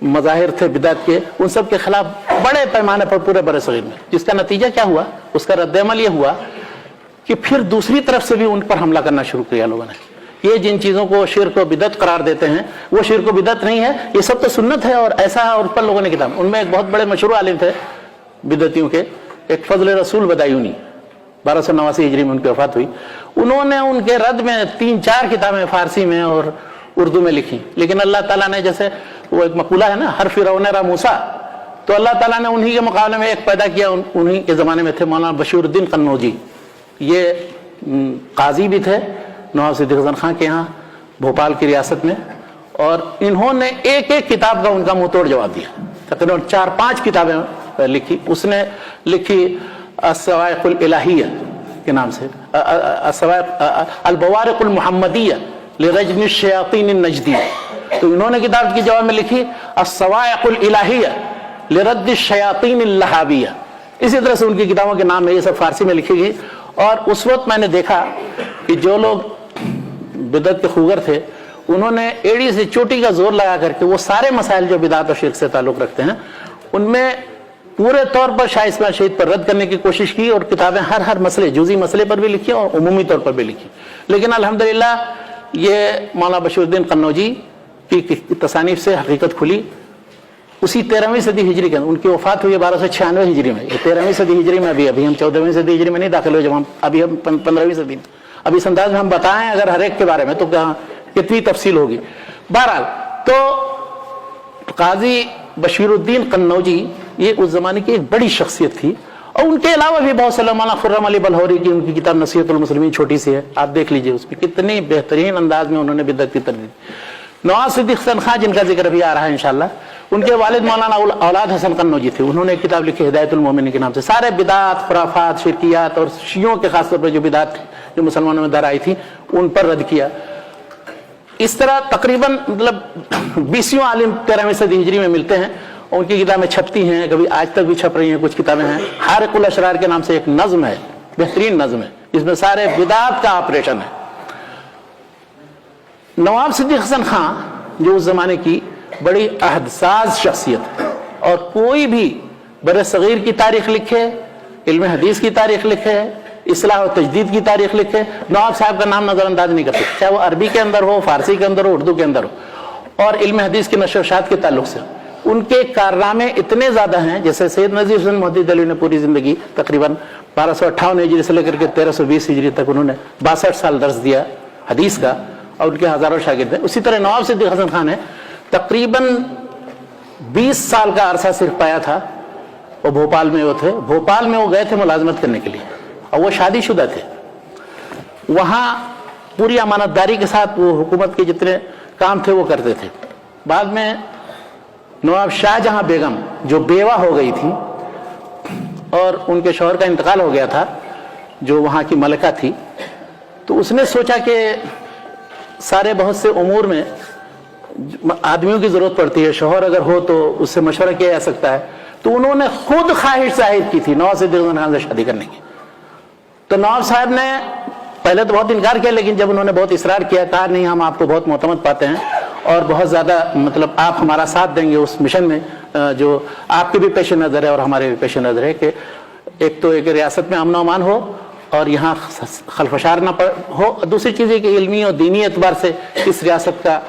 मज़ाहिर थे बिदात के, उन सब के खिलाफ बड़े पैमाने पर पूरे बरसगीर में, जिसका नतीजा क्या हुआ, उसका रद्द-ए-अमल ये हुआ कि फिर दूसरी तरफ से भी उन पर हमला करना शुरू किया लोगों ने। ये जिन चीज़ों को शिर्क व बिदअत करार देते हैं वो शिर्क व बिदअत नहीं है, ये सब तो सुन्नत है, और ऐसा और पर लोगों ने किताब। उनमें एक बहुत बड़े मशहूर आलिम थे बिदअतियों के, एक फजल रसूल बदायूनी, 1289 हिजरी में उनकी वफात हुई। उन्होंने उनके रद्द में 3-4 किताबें फारसी में और उर्दू में लिखी, लेकिन अल्लाह ताला ने, जैसे वो एक मकूला है ना, हर फिरौन रा मूसा, तो अल्लाह ताला ने उन्हीं के मुकाबले में एक पैदा किया। उन्हीं के ज़माने में थे मौलाना बशीरुद्दीन कन्नौजी, ये काजी भी थे नवाब सिद्दीक हसन खां के यहाँ भोपाल की रियासत में, और इन्होंने एक एक किताब का उनका मुंह तोड़ जवाब दिया। तकरीबन 4-5 किताबें लिखी। उसने लिखी अस्सवाइकुल इलाहिया के नाम से, अल-बवारिकुल मुहम्मदिया लिरज्म शयातीन नजदी। तो इन्होंने किताब के जवाब में लिखी अस्सवाइकुल इलाहिया लिरद्द शयातीन लहाबिया। इसी तरह से उनकी किताबों के नाम है, ये सब फारसी में लिखी गई। और उस वक्त मैंने देखा कि जो लोग बिदअत के खुगर थे, उन्होंने एड़ी से चोटी का जोर लगा करके वो सारे मसाइल जो बिदअत और शिर्क से ताल्लुक़ रखते हैं उनमें पूरे तौर पर शाह इस्माइल शहीद पर रद्द करने की कोशिश की, और किताबें हर मसले, जुज़ी मसले पर भी लिखी और उमूमी तौर पर भी लिखी। लेकिन अल्हम्दुलिल्लाह ये मौलाना बशीरुद्दीन कन्नौजी की तसानीफ से हकीकत खुली। उसी 13वीं सदी हिजरी के अंदर, उनकी वफात हुई है 1296 हिजरी में, ये 13वीं सदी हिजरी में, अभी हम 14वीं सदी हिजरी में नहीं दाखिल हुए, जब हम अभी हम 15वीं सदी में, अब इस अंदाज में हम बताएं अगर हर एक के बारे में तो कितनी तफसील होगी। बहरहाल तो काजी बशीरुद्दीन कन्नौजी ये उस जमाने की एक बड़ी शख्सियत थी, और उनके अलावा भी बहुत से मौलाना खुर्रम अली बलहौरी की उनकी किताब नसीहतुल मुस्लिमीन छोटी सी है, आप देख लीजिए, उसमें कितनी बेहतरीन अंदाज में उन्होंने बिदअत की तरदीद। नवाज सिद्दीक हसन खां जिनका जिक्र भी आ रहा है इंशाल्लाह, उनके वालिद मौलाना औलाद हसन कन्नौजी थे, उन्होंने एक किताब लिखी हिदायतुल मोमिनीन के नाम से, सारे बिदात खुराफात शिरकियात और शियों के खासतौर पर जो बिदात जो मुसलमानों में दर आई थी उन पर रद्द किया। इस तरह तकरीबन मतलब 20 आलिम 13वीं सदी हिजरी में मिलते हैं, उनकी किताबें छपती हैं, कभी आज तक भी छप रही हैं, कुछ किताबें हैं। हारिकुल अशरार के नाम से एक नज्म है, बेहतरीन नज्म है, जिसमें सारे बिदात का ऑपरेशन है। नवाब सिद्दीक हसन खां जो उस जमाने की बड़ी अहदसाज शख्सियत है, और कोई भी बर सगीर की तारीख लिखे, इल्म हदीस की तारीख लिखे, इस्लाह और तजदीद की तारीख लिखे, नवाब साहब का नाम नजरअंदाज नहीं करते, चाहे वो अरबी के अंदर हो, फारसी के अंदर हो, उर्दू के अंदर हो, और इल्म हदीस की नशर शात के ताल्लुक से उनके कारनामे इतने ज्यादा हैं। जैसे सैयद नजीर हुसैन मोहद्दिस दहलवी ने पूरी जिंदगी तकरीबन 1258 हिजरी से लेकर के 1320 हिजरी तक उन्होंने 62 साल दर्ज दिया हदीस का, और उनके हजारों शागिर्द हैं। उसी तरह नवाब सिद्दीक हसन खान ने तकरीबन 20 साल का अरसा सिर्फ पाया था, वो भोपाल में वो थे, भोपाल में वो गए थे मुलाजमत करने के लिए, और वो शादीशुदा थे। वहाँ पूरी अमानतदारी के साथ वो हुकूमत के जितने काम थे वो करते थे। बाद में नवाब शाहजहां बेगम जो बेवा हो गई थी और उनके शौहर का इंतकाल हो गया था, जो वहाँ की मलिका थी, तो उसने सोचा कि सारे बहुत से उमूर में आदमियों की जरूरत पड़ती है, शौहर अगर हो तो उससे मशवरा किया जा सकता है, तो उन्होंने खुद ख्वाहिश जाहिर की थी नवाब सिद्दीक हसन खान से शादी करने की। तो नवाब साहब ने पहले तो बहुत इनकार किया, लेकिन जब उन्होंने बहुत इसरार किया, कहा नहीं हम आपको बहुत मोतमद पाते हैं और बहुत ज़्यादा मतलब आप हमारा साथ देंगे उस मिशन में जो आपके भी पेश नज़र है और हमारे भी पेश नज़र है, कि एक तो एक रियासत में अमन अमान हो और यहाँ खलफशार ना हो, दूसरी चीज़ है कि इल्मी और दीनी एतबार से इस रियासत का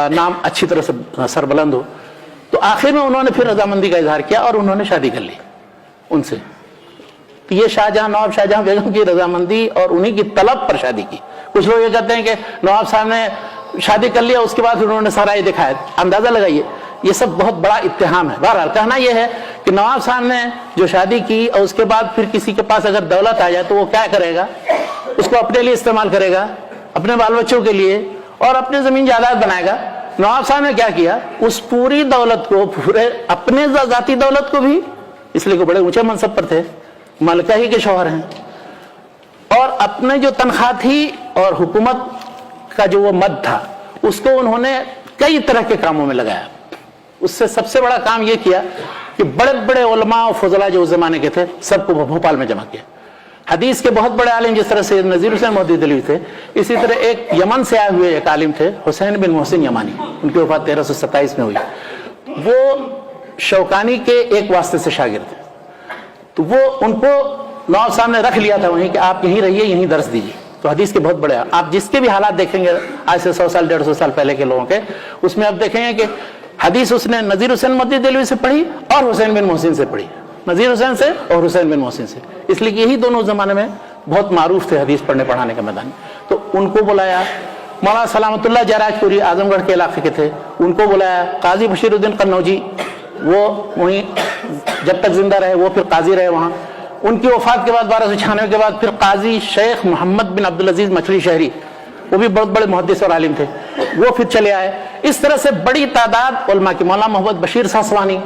नाम अच्छी तरह से सरबलंद हो। तो आखिर में उन्होंने फिर रजामंदी का इजहार किया और उन्होंने शादी कर ली उनसे। तो ये शाहजहां नवाब शाहजहां बेगम की रजामंदी और उन्हीं की तलब पर शादी की। कुछ लोग ये कहते हैं कि नवाब साहब ने शादी कर लिया, उसके बाद उन्होंने सराय दिखाया, अंदाजा लगाइए, ये सब बहुत बड़ा इत्तेहाम है। बहरहाल कहना यह है कि नवाब साहब ने जो शादी की और उसके बाद फिर किसी के पास अगर दौलत आ जाए तो वो क्या करेगा, उसको अपने लिए इस्तेमाल करेगा, अपने बाल बच्चों के लिए, और अपने जमीन जायदाद बनाएगा। नवाब साहब ने क्या किया, उस पूरी दौलत को, पूरे अपने जाती दौलत को भी, इसलिए को बड़े ऊंचे मनसब पर थे, मलका ही के शौहर हैं, और अपने जो तनख्वाह थी और हुकूमत का जो वो मद था उसको उन्होंने कई तरह के कामों में लगाया। उससे सबसे बड़ा काम ये किया कि बड़े बड़े उलमा और फजला जो उस जमाने के थे सबको भोपाल में जमा किया। हदीस के बहुत बड़े आलिम जिस तरह से नजीर हुसैन मोहद्दिस दहलवी थे, इसी तरह एक यमन से आए हुए एक आलिम थे हुसैन बिन मोहसिन यमानी, उनकी वफात 1327 में हुई। वो शौकानी के एक वास्ते से शागिर्द थे, तो वो उनको नवाब साहब ने रख लिया था वहीं कि आप यहीं रहिए, यहीं दर्स दीजिए। तो हदीस के बहुत बड़े, आप जिसके भी हालात देखेंगे आज से 100 साल 150 साल पहले के लोगों के, उसमें आप देखेंगे कि हदीस उसने नजीर हुसैन मोहद्दिस दहलवी से पढ़ी और हुसैन बिन मोहसिन से पढ़ी, नजीर हुसैन से और हुसैन बिन मोहसिन से, इसलिए यही दोनों जमाने में बहुत मारूफ थे हदीस पढ़ने पढ़ाने के मैदान। तो उनको बुलाया, मौलाना सलामतुल्लाह जराजपुरी आजमगढ़ के इलाके के थे, उनको बुलाया। काजी बशीरुद्दीन कन्नौजी वो वहीं जब तक जिंदा रहे, वो फिर काजी रहे वहाँ। उनकी वफात के बाद 1296 के बाद फिर काजी शेख मोहम्मद बिन अब्दुल अजीज मछली शहरी, वो भी बहुत बड़े मुहद्दिस और आलिम थे, वो फिर चले आए। इस तरह से बड़ी तादाद उलमा की, मौलाना मोहम्मद बशीर सासवानी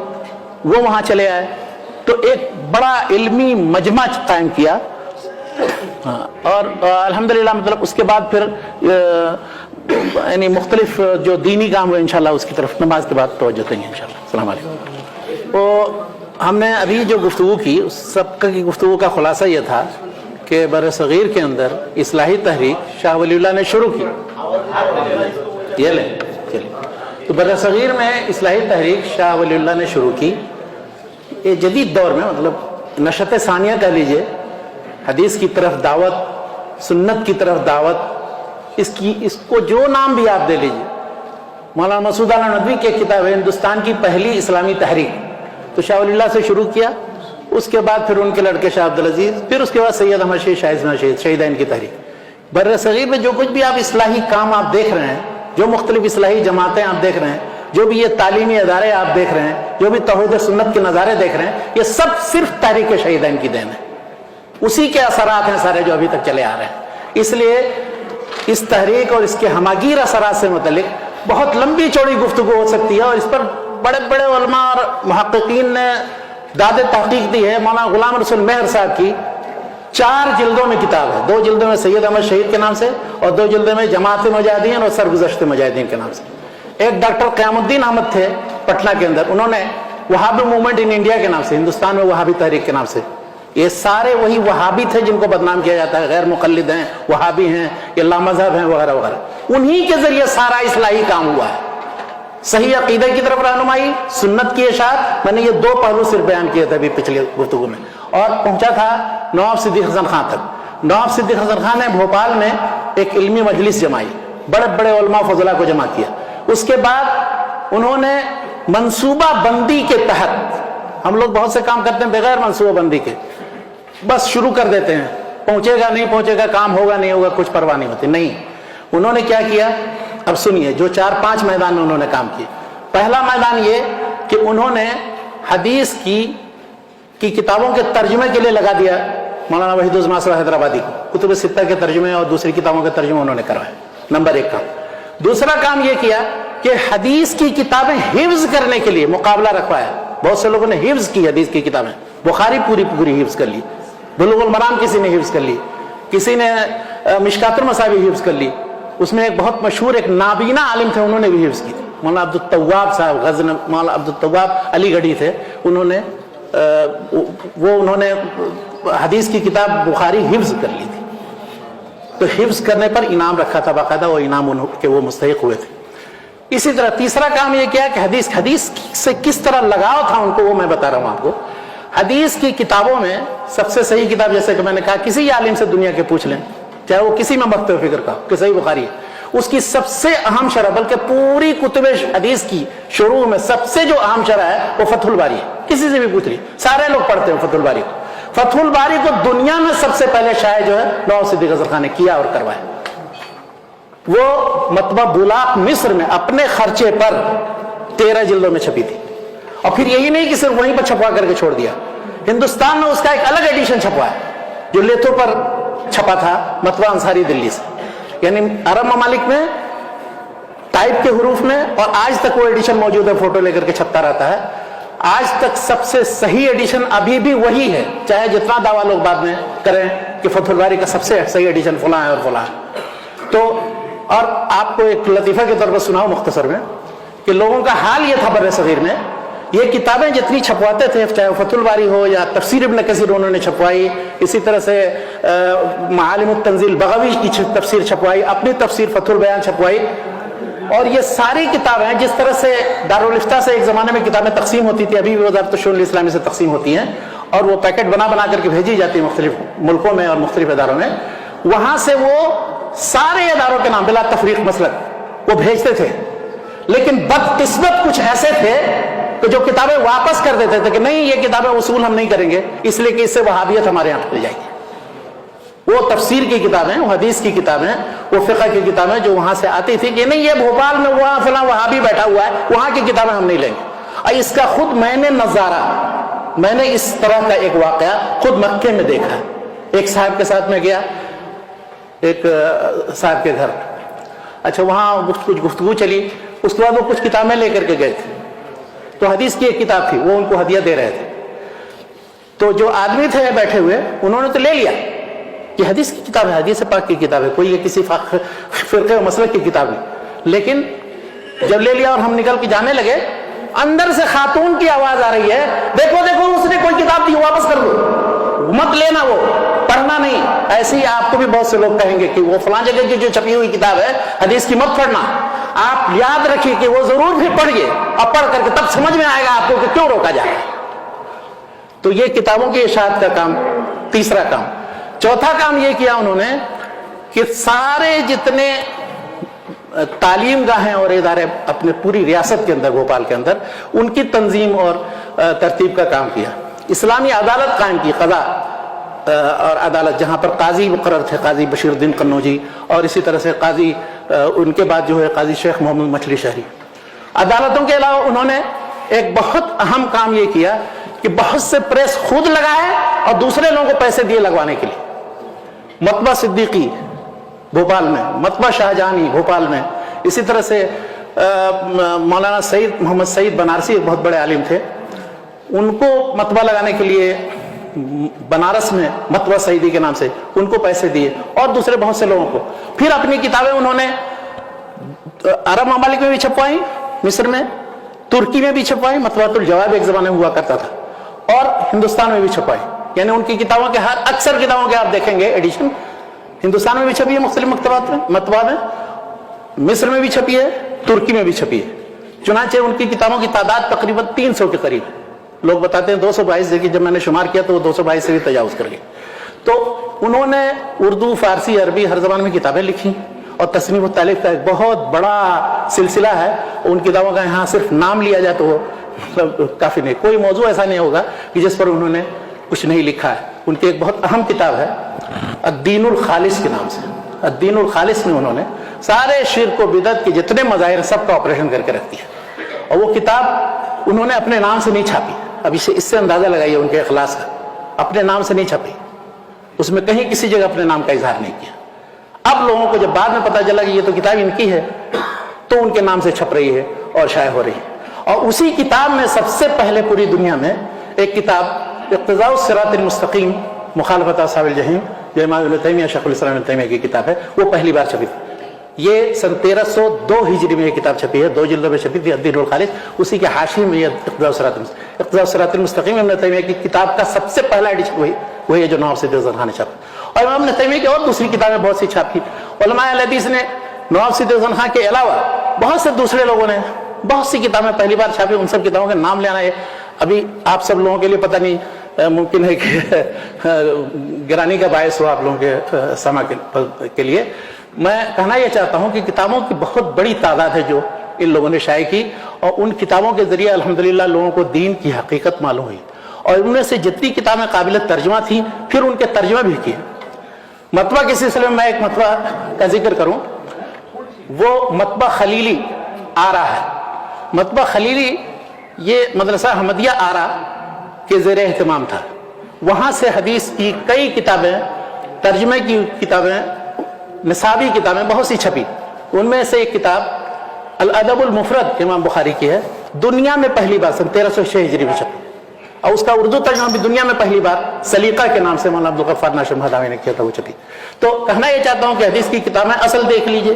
वो वहाँ चले आए। तो एक बड़ा इल्मी मजमा कायम किया। और अल्हम्दुलिल्लाह मतलब उसके बाद फिर यानी मुख्तलिफ जो दीनी काम हुए इंशाल्लाह उसकी तरफ नमाज के बाद तवज्जो देंगे इंशाल्लाह। अस्सलाम वालेकुम। तो हमने अभी जो गुफ्तगू की उस सब की गुफ्तगू का खुलासा यह था कि बर-ए-सग़ीर के अंदर इस्लाही तहरीक शाह वलीउल्लाह ने शुरू की। ये ले चलिए, तो बर-ए-सग़ीर में इस्लाही तहरीक शाह वलीउल्लाह ने शुरू की। ये जदीद दौर में मतलब नशत सानिया कह लीजिए, हदीस की तरफ दावत, सुन्नत की तरफ दावत, इसको जो नाम भी आप दे लीजिए, मौलाना मसूद अला नदवी की किताब है हिंदुस्तान की पहली इस्लामी तहरीक। तो शाह वलील्लाह से शुरू किया, उसके बाद फिर उनके लड़के शाह अब्दुल अजीज, फिर उसके बाद सैयद अहमद शेख शाहिद शहीदैन की तहरीक। बर्र सगीर में जो कुछ भी आप इस्लाही काम आप देख रहे हैं, जो मुख्तलिफ इस्लाही जमातें आप देख रहे हैं, जो भी ये तालीमी अदारे आप देख रहे हैं, जो भी तौहीद सुन्नत के नज़ारे देख रहे हैं, ये सब सिर्फ तहरीक शहीदैन की देन है। उसी के असरात हैं सारे जो अभी तक चले आ रहे हैं। इसलिए इस तहरीक और इसके हमागीर असरात से मुतल्लिक बहुत लंबी चौड़ी गुफ्तगू हो सकती है, और इस पर बड़े बड़े उलमा और मुहक्किकीन ने दाद तहकीक दी है। मौलाना गुलाम रसूल मेहर साहब की 4 जिल्दों में किताब है, 2 जिल्दों में सैयद अहमद शहीद के नाम से और 2 जिल्दों में जमात मुजाहिदीन और सरगुज़श्त मुजाहिदीन के नाम से। एक डॉक्टर क़यामुद्दीन अहमद थे पटना के अंदर, उन्होंने वहाबी मूवमेंट इन इंडिया के नाम से, हिंदुस्तान में वहाबी तहरीक के नाम से, ये सारे वही वहाबी थे जिनको बदनाम किया जाता है, गैर मुक़ल्लिद हैं, वहाबी हैं, ये लामज़हब हैं वगैरह वगैरह। उन्हीं के जरिए सारा इस्लाही काम हुआ है। सही अकीदे की तरफ रहनुमाई, सुन्नत की इशाअत। मैंने ये 2 पहलू सिर्फ बयान किए थे अभी पिछले गुफ्तगू में, और पहुंचा था नवाब सिद्दीक हसन खान तक। नवाब सिद्दीक हसन खान ने भोपाल में एक इल्मी मजलिस जमाई, बड़े बड़े उलमा फजला को जमा किया। उसके बाद उन्होंने मंसूबा बंदी के तहत, हम लोग बहुत से काम करते हैं बगैर मंसूबा बंदी के, बस शुरू कर देते हैं, पहुंचेगा नहीं पहुंचेगा, काम होगा नहीं होगा, कुछ परवाह नहीं होती। नहीं, उन्होंने क्या किया, अब सुनिए, जो 4-5 मैदान में उन्होंने काम किए। पहला मैदान ये कि उन्होंने हदीस की किताबों के तर्जुमे के लिए लगा दिया मौलाना वहीदुल नासिर हैदराबादी को, कुतुब सित्ता के तर्जुमे और दूसरी किताबों के तर्जुमे उन्होंने करवाए। नंबर 1 काम। दूसरा काम ये किया कि हदीस की किताबें हिफ्ज करने के लिए मुकाबला रखवाया। बहुत से लोगों ने हिफ्ज की हदीस की किताबें, बुखारी पूरी पूरी हिफ्ज कर ली, बुलुगुल मराम किसी ने हिफ्ज कर ली, किसी ने मिशकातुल मसाबी हिफ्ज कर ली। उसमें एक बहुत मशहूर एक नाबीना आलिम थे, उन्होंने भी हिफ्ज की थी, मौलाना अब्दुल तव्वाब साहब गज़न, मौलाना अब्दुल तव्वाब अलीगढ़ी थे, उन्होंने हदीस की किताब बुखारी हिफ्ज कर ली थी। तो हिफ्ज करने पर इनाम रखा था बाकायदा, वो इनाम के वो मुस्तहिक हुए थे। इसी तरह तीसरा काम ये किया कि हदीस से किस तरह लगाव था उनको, वो मैं बता रहा हूं आपको। हदीस की किताबों में सबसे सही किताब, जैसे कि मैंने कहा, किसी आलिम से दुनिया के पूछ लें, चाहे वो किसी में मख्तलिफ फिक्र का कि सही बुखारी है, उसकी सबसे अहम शरह, बल्कि पूरी कुतुब हदीस की शुरू में सबसे जो अहम शरह है वो फतहुल बारी है। किसी से भी पूछ ली, सारे लोग पढ़ते हैं फतहुल बारी को। फतहुल बारी को दुनिया में सबसे पहले शाये जो है नवाब सिद्दीक हसन खान ने किया और करवाया। वो मतबा बुलाक मिस्र में अपने खर्चे पर 13 जिल्दों में छपी थी, और फिर यही नहीं कि सिर्फ वहीं पर छपवा करके छोड़ दिया, हिंदुस्तान में उसका एक अलग एडिशन छपवा है जो लेथो पर छपा था, मतबा अंसारी दिल्ली से, यानी अरब ममालिक में टाइप के हुरूफ में, और आज तक वो एडिशन मौजूद है, फोटो लेकर के छपता रहता है। आज तक सबसे सही एडिशन अभी भी वही है, चाहे जितना दावा लोग बाद में करें कि फतहुल बारी का सबसे सही एडिशन फलां है और फलां है। तो और आपको एक लतीफा के तौर पर सुनाऊं मुख्तसर में कि लोगों का हाल ये था बर्रे सगीर में, ये किताबें जितनी छपवाते थे, चाहे फतहुल बारी हो या तफसीर इब्न कसीर उन्होंने छपवाई, इसी तरह से मालिमुत तंजील बग़वी की तफसीर छपवाई, अपनी तफसीर फतहुल बयान छपवाई, और ये सारी किताबें जिस तरह से दारुल इफ्ता से एक ज़माने में किताबें तकसीम होती थी, अभी भी वज़ारत शुऊन इस्लामी से तकसीम होती हैं, और वो पैकेट बना बना करके भेजी जाती है मुख्तलिफ मुल्कों में और मुख्तलिफ इदारों में। वहाँ से वो सारे इदारों के नाम बिला तफरीक मसलक वो भेजते थे, लेकिन बदकिस्मत कुछ ऐसे थे कि जो किताबें वापस कर देते थे कि नहीं, ये किताबें वसूल हम नहीं करेंगे, इसलिए कि इससे वहाबियत हमारे यहाँ खुल जाएगी। वो तफसीर की किताबें, वो हदीस की किताबें, वो फ़िक़्ह की किताबें जो वहां से आती थी कि नहीं, ये भोपाल में वहां फला वहाबी बैठा हुआ है, वहां की किताबें हम नहीं लेंगे। और इसका खुद मैंने नजारा, मैंने इस तरह का एक वाकया खुद मक्के में देखा। एक साहब के साथ में गया, एक साहब के घर, अच्छा वहां कुछ गुफ्तगू चली, उसके बाद वो कुछ किताबें लेकर के गए थे, तो हदीस की एक किताब थी, वो उनको हदिया दे रहे थे। तो जो आदमी थे बैठे हुए, उन्होंने तो ले लिया कि हदीस की किताब है, हदीस पाक की किताब है, कोई ये किसी फिरके मसलक की किताब नहीं। लेकिन जब ले लिया और हम निकल के जाने लगे, अंदर से खातून की आवाज आ रही है, देखो देखो उसने कोई किताब दी, वापस कर दो, मत लेना, वो पढ़ना नहीं। ऐसे ही आपको भी बहुत से लोग कहेंगे कि वो फलां जगह की जो छपी हुई किताब है हदीस की मत पढ़ना। आप याद रखिए कि वो जरूर भी पढ़िए, और पढ़ करके तब समझ में आएगा आपको कि क्यों रोका जाए। तो ये किताबों की इशाअत का काम तीसरा काम। चौथा काम ये किया उन्होंने कि सारे जितने تعلیم گاہیں اور ادارے اپنے پوری ریاست کے اندر، بھوپال کے اندر ان کی تنظیم اور ترتیب کا کام کیا. اسلامی عدالت قائم کی، قضا اور عدالت، جہاں پر قاضی مقرر تھے قاضی بشیر الدین قنوجی، اور اسی طرح سے قاضی ان کے بعد جو ہے قاضی شیخ محمد مچھلی شہری. عدالتوں کے علاوہ انہوں نے ایک بہت اہم کام یہ کیا کہ بہت سے پریس خود لگائے اور دوسرے لوگوں کو پیسے دیے لگوانے کے لیے. مطبع صدیقی بھوپال میں، مطبع شاہجہانی بھوپال میں، اسی طرح سے مولانا سعید محمد سعید بنارسی ایک بہت بڑے عالم تھے، ان کو مطبع لگانے کے لیے بنارس میں مطبع سعیدی کے نام سے ان کو پیسے دیے، اور دوسرے بہت سے لوگوں کو. پھر اپنی کتابیں انہوں نے عرب ممالک میں بھی چھپوائی، مصر میں، ترکی میں بھی چھپوائی، مطبوعات الجواب ایک زمانے میں ہوا کرتا تھا، اور ہندوستان میں بھی چھپوائی. یعنی ان کی کتابوں کے اکثر کتابوں کے آپ دیکھیں گے ایڈیشن ہندوستان میں بھی چھپی ہے، مختلف مکتبات میں، مطبوعات میں، مصر میں بھی چھپی ہے، ترکی میں بھی چھپی ہے. چنانچہ ان کی کتابوں کی تعداد تقریباً 300 کے قریب ہے. لوگ بتاتے ہیں 222، لیکن جب میں نے شمار کیا تو وہ 222 سے بھی تجاوز کر گئی. تو انہوں نے اردو، فارسی، عربی ہر زبان میں کتابیں لکھی، اور تصنیف و تالیف کا ایک بہت بڑا سلسلہ ہے. ان کتابوں کا یہاں صرف نام لیا جائے تو وہ مطلب کافی نہیں، کوئی موضوع ایسا نہیں ہوگا کہ جس پر انہوں نے کچھ نہیں لکھا ہے. ان کی ایک بہت اہم کتاب ہے الدین الخالص کے نام سے. الدین الخالص میں انہوں نے سارے شرک و بدعت کے جتنے مظاہر سب کا آپریشن کر کے رکھ دیا، اور وہ کتاب انہوں نے اپنے نام سے نہیں چھاپی. اب اس سے اندازہ لگائیے ان کے اخلاص کا. اپنے نام سے نہیں چھپی، اس میں کہیں کسی جگہ اپنے نام کا اظہار نہیں کیا. اب لوگوں کو جب بعد میں پتا چلا کہ یہ تو کتاب ان کی ہے، تو ان کے نام سے چھپ رہی ہے اور شائع ہو رہی ہے. اور اسی کتاب میں سب سے پہلے پوری دنیا میں ایک کتاب اقتضاء الصراط المستقیم مخالفت اصحاب الجحیم، جو امام ابن تیمیہ شیخ الاسلام ابن تیمیہ کی کتاب ہے، وہ پہلی بار چھپی تھی. یہ سن 1302 ہجری میں یہ کتاب چھپی ہے، 2 جلدوں میں چھپی تھی، الدین الخالص. اسی کے حاشیے میں یہ اقتضاء الصراط المستقیم ابن تیمیہ کی کتاب کا سب سے پہلا ایڈیشن وہی ہے جو نواب سید الحسن خان نے چھاپا. اور امام ابن تیمیہ کی اور دوسری کتابیں بہت سی چھاپی. علماء اہل حدیث نے نواب سید الحسن خان کے علاوہ بہت سے دوسرے لوگوں نے بہت سی کتابیں پہلی بار چھاپی. ان سب کتابوں کے نام لینا ہے ابھی آپ سب لوگوں کے لیے پتہ نہیں، ممکن ہے کہ گرانی کا باعث ہو آپ لوگوں کے سماع کے لیے. میں کہنا یہ چاہتا ہوں کہ کتابوں کی بہت بڑی تعداد ہے جو ان لوگوں نے شائع کی، اور ان کتابوں کے ذریعے الحمدللہ لوگوں کو دین کی حقیقت معلوم ہوئی. اور ان میں سے جتنی کتابیں قابل ترجمہ تھیں پھر ان کے ترجمہ بھی کیے. مطبع کے سلسلے میں ایک مطبع کا ذکر کروں، وہ مطبع خلیلی آرا ہے. مطبع خلیلی یہ مدرسہ احمدیہ آرا کے زیر اہتمام تھا. وہاں سے حدیث کی کئی کتابیں، ترجمے کی کتابیں، نصابی کتابیں بہت سی چھپی. ان میں سے ایک کتاب الادب المفرد امام بخاری کی ہے، دنیا میں پہلی بار سن 1306 ہجری میں چھپی، اور اس کا اردو ترجمہ بھی دنیا میں پہلی بار سلیقہ کے نام سے مولانا عبدالغفار ناشر مہداوی نے کیا تھا، وہ چھپی. تو کہنا یہ چاہتا ہوں کہ حدیث کی کتابیں اصل دیکھ لیجئے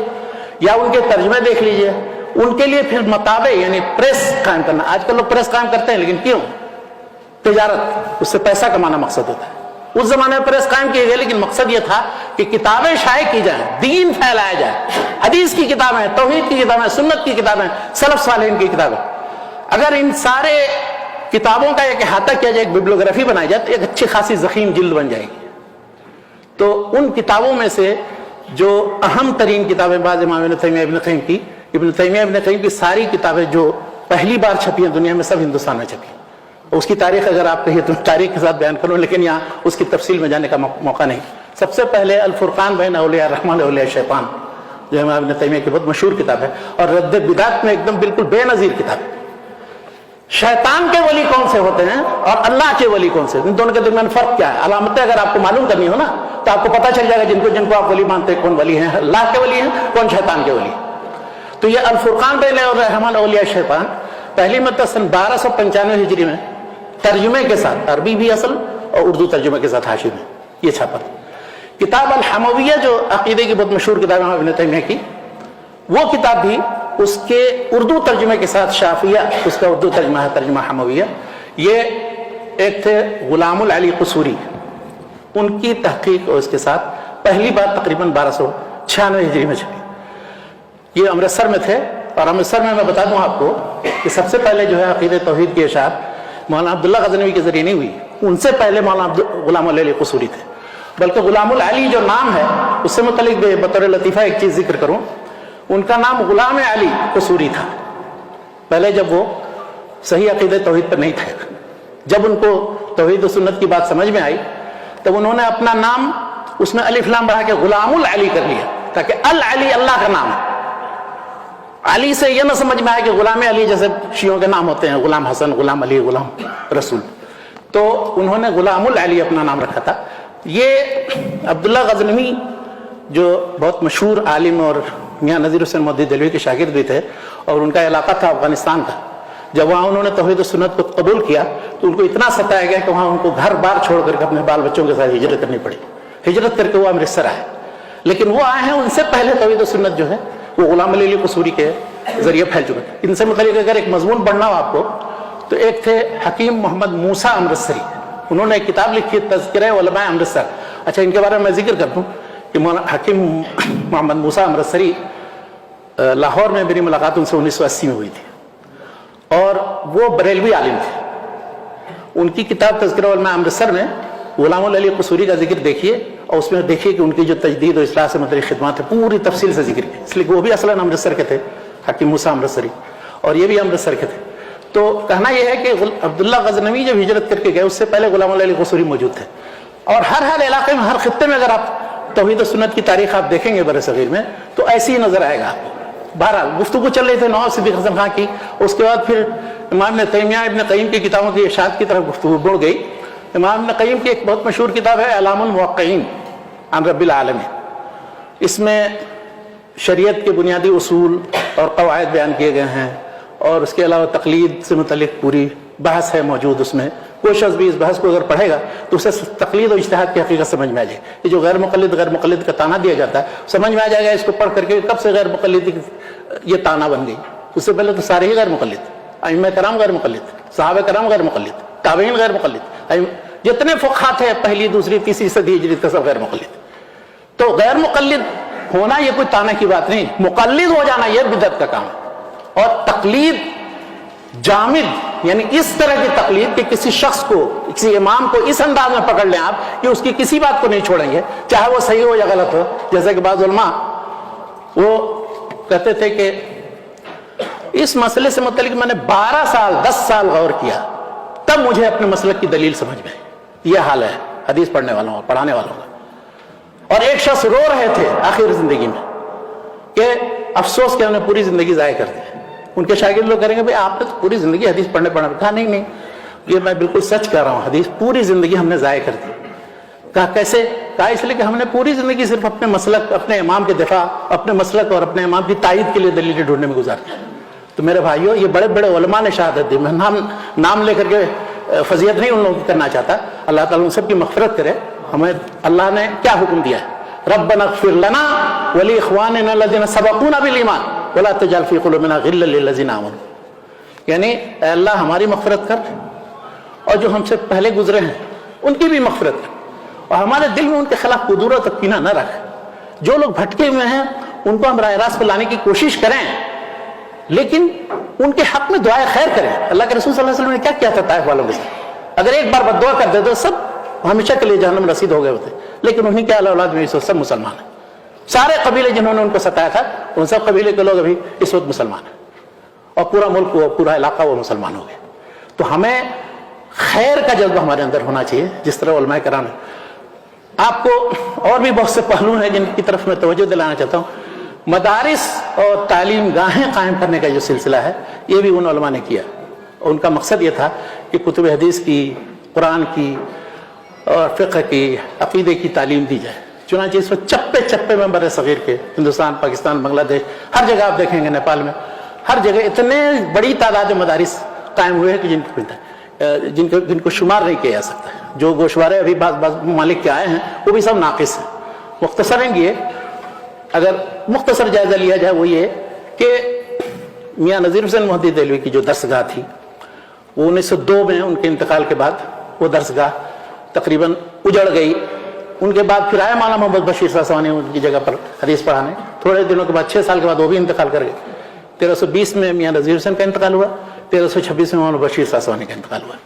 یا ان کے ترجمے دیکھ لیجئے. ان کے لیے پھر مطابع یعنی پریس قائم کرنا. آج کل لوگ پریس قائم کرتے ہیں، لیکن کیوں؟ تجارت، اس سے پیسہ کمانا مقصد ہوتا ہے. اس زمانے میں پریس قائم کیے گئے، لیکن مقصد یہ تھا کہ کتابیں شائع کی جائیں، دین پھیلایا جائے. حدیث کی کتابیں، توحید کی کتابیں، سنت کی کتابیں، سلف صالحین کی کتابیں. اگر ان سارے کتابوں کا ایک احاطہ کیا جائے، ایک ببلیوگرافی بنائی جائے، تو ایک اچھی خاصی ضخیم جلد بن جائے گی. تو ان کتابوں میں سے جو اہم ترین کتابیں بعض امام ابن تیمیہ ابن قیم کی، ابن تیمیہ ابن قیم کی ساری کتابیں جو پہلی بار چھپی ہیں دنیا میں، سب ہندوستان میں چھپی. اس کی تاریخ اگر آپ کہیے تو تاریخ کے ساتھ بیان کروں، لیکن یہاں اس کی تفصیل میں جانے کا موقع نہیں. سب سے پہلے الفرقان بین اولیاء الرحمن اولیاء الشیطان، جو امام ابن تیمیہ کی بہت مشہور کتاب ہے، اور رد بدعت میں ایک دم بالکل بے نظیر کتاب. شیطان کے ولی کون سے ہوتے ہیں اور اللہ کے ولی کون سے، ان دونوں کے درمیان فرق کیا ہے؟ علامتیں اگر آپ کو معلوم کرنی ہو نا تو آپ کو پتہ چل جائے گا جن کو آپ ولی مانتے ہیں کون ولی ہیں، اللہ کے ولی ہیں، کون شیطان کے ولی. تو یہ الفرقان بین الرحمن اولیاء الشیطان پہلی مرتبہ سن 1295 ہجری میں ترجمے کے ساتھ، عربی بھی اصل اور اردو ترجمے کے ساتھ حاشیے میں یہ چھاپا. کتاب الحمویہ جو عقیدے کی بہت مشہور کتاب ہے ابن تیمیہ کی، وہ کتاب بھی اس کے اردو ترجمے کے ساتھ، شافیہ اس کا اردو ترجمہ ہے، ترجمہ حمویہ. یہ ایک تھے غلام العلی قصوری، ان کی تحقیق اور اس کے ساتھ پہلی بار تقریباً 1296 ہجری میں چھپی. یہ امرتسر میں تھے، اور امرتسر میں بتا دوں آپ کو کہ سب سے پہلے جو ہے عقیدہ توحید کی اشاعت مولانا عبداللہ غزنوی کے ذریعے نہیں ہوئی، ان سے پہلے مولانا غلام العلی قصوری تھے. بلکہ غلام العلی جو نام ہے اس سے متعلق بطور لطیفہ ایک چیز ذکر کروں. ان کا نام غلام علی قصوری تھا. پہلے جب وہ صحیح عقیدہ توحید پر نہیں تھے, جب ان کو توحید و سنت کی بات سمجھ میں آئی تب انہوں نے اپنا نام اس میں الف لام بڑھا کے غلام العلی کر لیا, تاکہ العلی اللہ کا نام ہے. علی سے یہ نہ سمجھ میں آئے کہ غلام علی جیسے شیعوں کے نام ہوتے ہیں, غلام حسن, غلام علی, غلام رسول. تو انہوں نے غلام العلی اپنا نام رکھا تھا. یہ عبداللہ غزنوی جو بہت مشہور عالم اور میاں نذیر حسین مودودی دہلوی کے شاگرد بھی تھے, اور ان کا علاقہ تھا افغانستان کا. جب وہاں انہوں نے توحید و سنت کو قبول کیا تو ان کو اتنا ستایا گیا کہ وہاں ان کو گھر بار چھوڑ کر کے اپنے بال بچوں کے ساتھ ہجرت کرنی پڑی. ہجرت کر کے وہ امرتسر آئے, لیکن وہ آئے ہیں ان سے پہلے توحید و سنت جو ہے وہ غلام علی قصوری کے ذریعے پھیل چکا. ان سے متعلق اگر ایک مضمون پڑھنا ہو آپ کو تو ایک تھے حکیم محمد موسیٰ امرتسری, انہوں نے ایک کتاب لکھی تذکرہ علماء امرتسر. اچھا, ان کے بارے میں میں ذکر کر دوں کہ حکیم محمد موسیٰ امرتسری لاہور میں میری ملاقات ان سے 1980 میں ہوئی تھی, اور وہ بریلوی عالم تھے. ان کی کتاب تذکرہ علماء امرتسر میں غلام علی قصوری کا ذکر دیکھیے, اور اس میں دیکھیے کہ ان کی جو تجدید و اصلاح سے متعلق خدمات ہے پوری تفصیل سے ذکر کی, اس لیے کہ وہ بھی اصلاً امرتسر کے تھے, حکیم موسیٰ امرتسری, اور یہ بھی امرتسر کے تھے. تو کہنا یہ ہے کہ عبداللہ غزنوی جب ہجرت کر کے گئے اس سے پہلے غلام علی قصوری موجود تھے. اور ہر علاقے میں, ہر خطے میں اگر آپ توحید و سنت کی تاریخ آپ دیکھیں گے بر صغیر میں تو ایسی ہی نظر آئے گا آپ کو. بہرحال گفتگو چل رہی تھی نواب صدیق حسن خان کی, اس کے بعد پھر امام ابن تیمیہ ابن قیم کی کتابوں کی ارشاد کی طرف گفتگو بڑھ گئی. امام ابن قیم کی ایک بہت مشہور کتاب ہے اعلام الموقعین عن رب العالمین. اس میں شریعت کے بنیادی اصول اور قواعد بیان کیے گئے ہیں, اور اس کے علاوہ تقلید سے متعلق پوری بحث ہے موجود اس میں. کوئی شخص بھی اس بحث کو اگر پڑھے گا تو اسے تقلید و اجتہاد کی حقیقت سمجھ میں آ جائے. یہ جو غیر مقلد کا تانا دیا جاتا ہے سمجھ میں آ جائے گا اس کو پڑھ کر کے کب سے غیر مقلد یہ تانا بن گئی. اس سے پہلے تو سارے ہی غیر مقلد, ائمہ کرام غیر مقلد, صحابہ کرام غیر مقلد, تابعین غیر مقلد, جتنے فقہا تھے پہلی دوسری تیسری صدی ہجری کا سب غیر مقلد. تو غیر مقلد ہونا یہ کوئی تانا کی بات نہیں, مقلد ہو جانا یہ بدعت کا کام ہے. اور تقلید جامد یعنی اس طرح کی تقلید کہ کسی شخص کو, کسی امام کو اس انداز میں پکڑ لیں آپ کہ اس کی کسی بات کو نہیں چھوڑیں گے چاہے وہ صحیح ہو یا غلط ہو. جیسے کہ بعض علماء وہ کہتے تھے کہ اس مسئلے سے متعلق میں نے 12 سال 10 سال غور کیا تب مجھے اپنے مسلک کی دلیل سمجھ میں آئی. یہ حال ہے حدیث پڑھنے والوں اور پڑھانے والوں کا. اور ایک شخص رو رہے تھے آخر زندگی میں کہ افسوس کہ ہم نے پوری زندگی ضائع کر دی. ان کے شاگرد لوگ کریں گے بھائی آپ نے تو پوری زندگی حدیث پڑھنے پڑھا. کہا نہیں, یہ میں بالکل سچ کہہ رہا ہوں, حدیث پوری زندگی ہم نے ضائع کر دی. کہا کیسے؟ کہا اس لیے کہ ہم نے پوری زندگی صرف اپنے مسلک, اپنے امام کے دفاع, اپنے مسلک اور اپنے امام کی تائید کے لیے دلیلیں ڈھونڈنے میں گزار دی. تو میرے بھائیوں یہ بڑے بڑے علماء نے شہادت دی. میں نام لے کر کے فضیلت نہیں ان لوگوں کی کرنا چاہتا, اللہ تعالیٰ ان سب کی مغفرت کرے. ہمیں اللہ نے کیا حکم دیا ہے, ربنا اغفر لنا ولاخواننا الذين سبقونا بالایمان ولا تجعل في قلوبنا غلا للذين آمنوا. یعنی اے اللہ ہماری مغفرت کر, اور جو ہم سے پہلے گزرے ہیں ان کی بھی مغفرت کر, اور ہمارے دل میں ان کے خلاف قدورت اور کینہ نہ رکھ. جو لوگ بھٹکے ہوئے ہیں ان کو ہم راہ راست پر لانے کی کوشش کریں, لیکن ان کے حق میں دعائے خیر کریں. اللہ کے رسول صلی اللہ علیہ وسلم نے کیا کیا تھا طائف والوں کے ساتھ؟ اگر ایک بار بد دعا کر دے تو سب ہمیشہ کے لیے جہنم رسید ہو گئے ہوتے, لیکن انہیں کے اولاد میں اس وقت سب مسلمان ہیں. سارے قبیلے جنہوں نے ان کو ستایا تھا ان سب قبیلے کے لوگ ابھی اس وقت مسلمان ہیں, اور پورا ملک وہ پورا علاقہ وہ مسلمان ہو گئے. تو ہمیں خیر کا جذبہ ہمارے اندر ہونا چاہیے جس طرح علماء کرام نے. آپ کو اور بھی بہت سے پہلو ہیں جن کی طرف میں توجہ دلانا چاہتا ہوں. مدارس اور تعلیم گاہیں قائم کرنے کا جو سلسلہ ہے یہ بھی ان علماء نے کیا, اور ان کا مقصد یہ تھا کہ کتب حدیث کی, قرآن کی اور فقہ کی, عقیدے کی تعلیم دی جائے. چنانچہ اس وقت چپے چپے میں بر صغیر کے ہندوستان, پاکستان, بنگلہ دیش, ہر جگہ آپ دیکھیں گے, نیپال میں, ہر جگہ اتنے بڑی تعداد مدارس قائم ہوئے ہیں کہ جن کو شمار نہیں کیا جا سکتا. جو گوشوارے ابھی بعض ممالک کے آئے ہیں وہ بھی سب ناقص ہیں. مختصراً یہ اگر مختصر جائزہ لیا جائے وہ یہ کہ میاں نذیر حسین مودودی دہلوی کی جو درسگاہ تھی وہ 1902 میں ان کے انتقال کے بعد وہ درسگاہ تقریباً اجڑ گئی. ان کے بعد پھر آیا مولانا محمد بشیر ساسوانی ان کی جگہ پر حدیث پڑھانے. تھوڑے دنوں کے بعد 6 سال کے بعد وہ بھی انتقال کر گئے. 1320 میں میاں نذیر حسین کا انتقال ہوا, 1326 میں مولانا بشیر ساسوانی کا انتقال ہوا.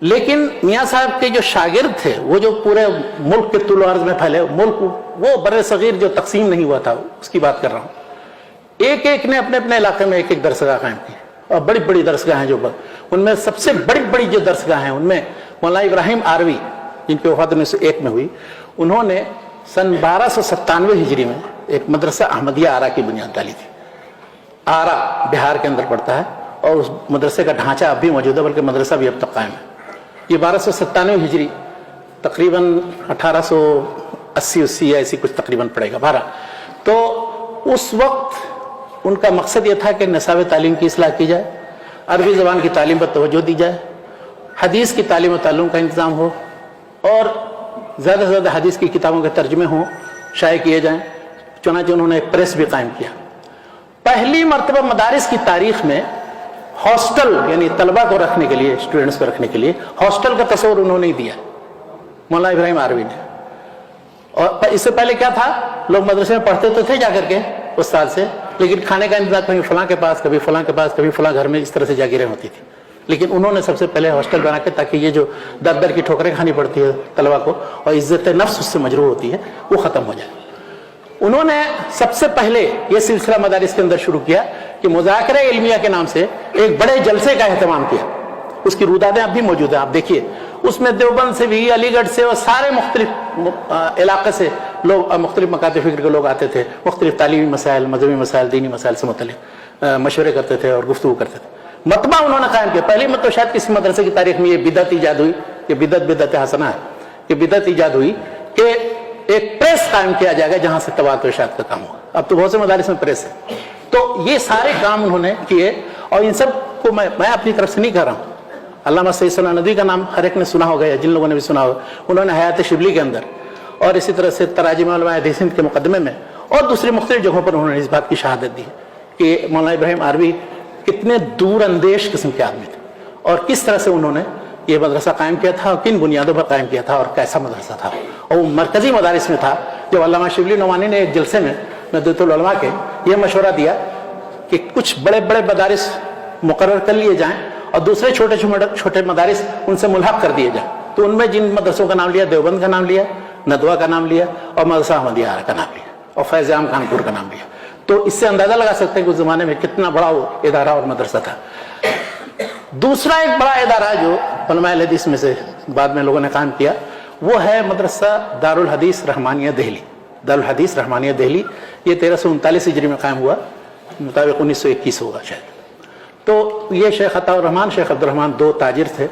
लेकिन मियाँ साहब के जो शागिर्द थे वो जो पूरे मुल्क के तुल अर्ज में फैले, मुल्क वो बड़े सगीर जो तकसीम नहीं हुआ था उसकी बात कर रहा हूँ, एक एक ने अपने अपने इलाके में एक एक दरसगाह कायम की, और बड़ी बड़ी दरसगाह हैं जो उनमें सबसे बड़ी बड़ी जो दरसगाह हैं उनमें मौलाना इब्राहिम आरवी जिनकी वफात 1901 में हुई, उन्होंने सन 1297 हिजरी में एक मदरसा अहमदिया आरा की बुनियाद डाली थी। आरा बिहार के अंदर पड़ता है और उस मदरसे का ढांचा अब भी मौजूद है, बल्कि मदरसा भी अब तक कायम है। ये 1297 हिजरी तकरीबन 1880 या ऐसी कुछ तकरीबन पड़ेगा 12। तो उस वक्त उनका मकसद ये था कि निसाब तालीम की इस्लाह की जाए, अरबी ज़बान की तालीम पर तवज्जो दी जाए, हदीस की तालीम व ताल्लुम का इंतज़ाम हो, और ज़्यादा से ज़्यादा हदीस की किताबों के तर्जुमे हों, शाये किए जाएँ। चुनांचे उन्होंने एक प्रेस भी कायम किया। पहली मरतबा मदारिस की तारीख में हॉस्टल यानी तलबा को रखने के लिए, स्टूडेंट्स को रखने के लिए हॉस्टल का तस्वर उन्होंने ही दिया, मौलाना इब्राहिम आरवी ने। और इससे पहले क्या था, लोग मदरसे में पढ़ते तो थे जाकर के उस्ताद से, लेकिन खाने का इंतजाम कभी फलां के पास, कभी फलां के पास, कभी फलां घर में, इस तरह से जागीरें होती थी। लेकिन उन्होंने सबसे पहले हॉस्टल बना के, ताकि ये जो दर दर की ठोकरें खानी पड़ती है तलबा को और इज्जत नफ्स उससे मजरूह होती है, वो ख़त्म हो जाए। उन्होंने सबसे पहले ये सिलसिला मदारिस के अंदर शुरू किया कि मुज़ाकरा इल्मिया के नाम से एक बड़े जलसे का एहतमाम किया। उसकी रुदादें अब भी मौजूद हैं, आप देखिए। उसमें देवबंद से भी, अलीगढ़ से और सारे मुख्तलिफ इलाके से लोग, मुख्तलिफ मकाते फ़िक्र के लोग आते थे, मुख्तलिफ तालीमी मसाइल, मजहबी मसाइल, दीनी मसाइल से मुतल्लिक़ मशवरे करते थे और गुफ्तगू करते थे। मतबा उन्होंने कायम किया। पहली मतलब शायद किसी मदरसे की तारीख में ये बिदअत ईजाद हुई, कि बिदअत हसना है, कि बिदअत ईजाद हुई कि एक प्रेस कायम किया जाएगा जहां से तवातुर इरशाद का काम होगा। अब तो बहुत से मदारिस में प्रेस है। तो ये सारे काम उन्होंने किए, और इन सब को मैं अपनी तरफ से नहीं कर रहा हूँ। अल्लामा सैयद सना नदवी का नाम हर एक ने सुना होगा, या जिन लोगों ने भी सुना होगा, उन्होंने हयात शिबली के अंदर और इसी तरह से तराजिम उलमा हदीस हिंद के मुकदमे में और दूसरी मुख्तलिफ जगहों पर उन्होंने इस बात की शहादत दी कि मौलाना इब्राहिम आरवी कितने दूर अंदेश किस्म के आदमी थे, और किस तरह से उन्होंने ये मदरसा कायम किया था, और किन बुनियादों पर कायम किया था, और कैसा मदरसा था। और वो मरकजी मदारिस में था। जब अल्लामा शिबली नवानी ने एक जलसे में नदवतुल उलमा के ये मशवरा दिया कि कुछ बड़े बड़े मदारिस मुकर्रर कर लिए जाएं और दूसरे छोटे छोटे मदारिस उनसे मुल्हक कर दिए जाएं, तो उनमें जिन मदरसों का नाम लिया, देवबंद का नाम लिया, नदवा का नाम लिया, और मदरसा अहमदिया आरा का नाम लिया, और फैज़ आम कानपुर का नाम लिया। तो इससे अंदाजा लगा सकते हैं कि उस जमाने में कितना बड़ा वो इदारा और मदरसा था। दूसरा एक बड़ा इदारा जो उलमा अहले हदीस में से बाद में लोगों ने कायम किया, वो है मदरसा दारुल हदीस रहमानिया दिल्ली। दारुल हदीस रहमानिया दिल्ली ये 1339 हिजरी में कायम हुआ, मुताबिक 1921 होगा शायद। तो ये शेख अताउर रहमान, शेख अब्दुल रहमान दो ताजिर थे,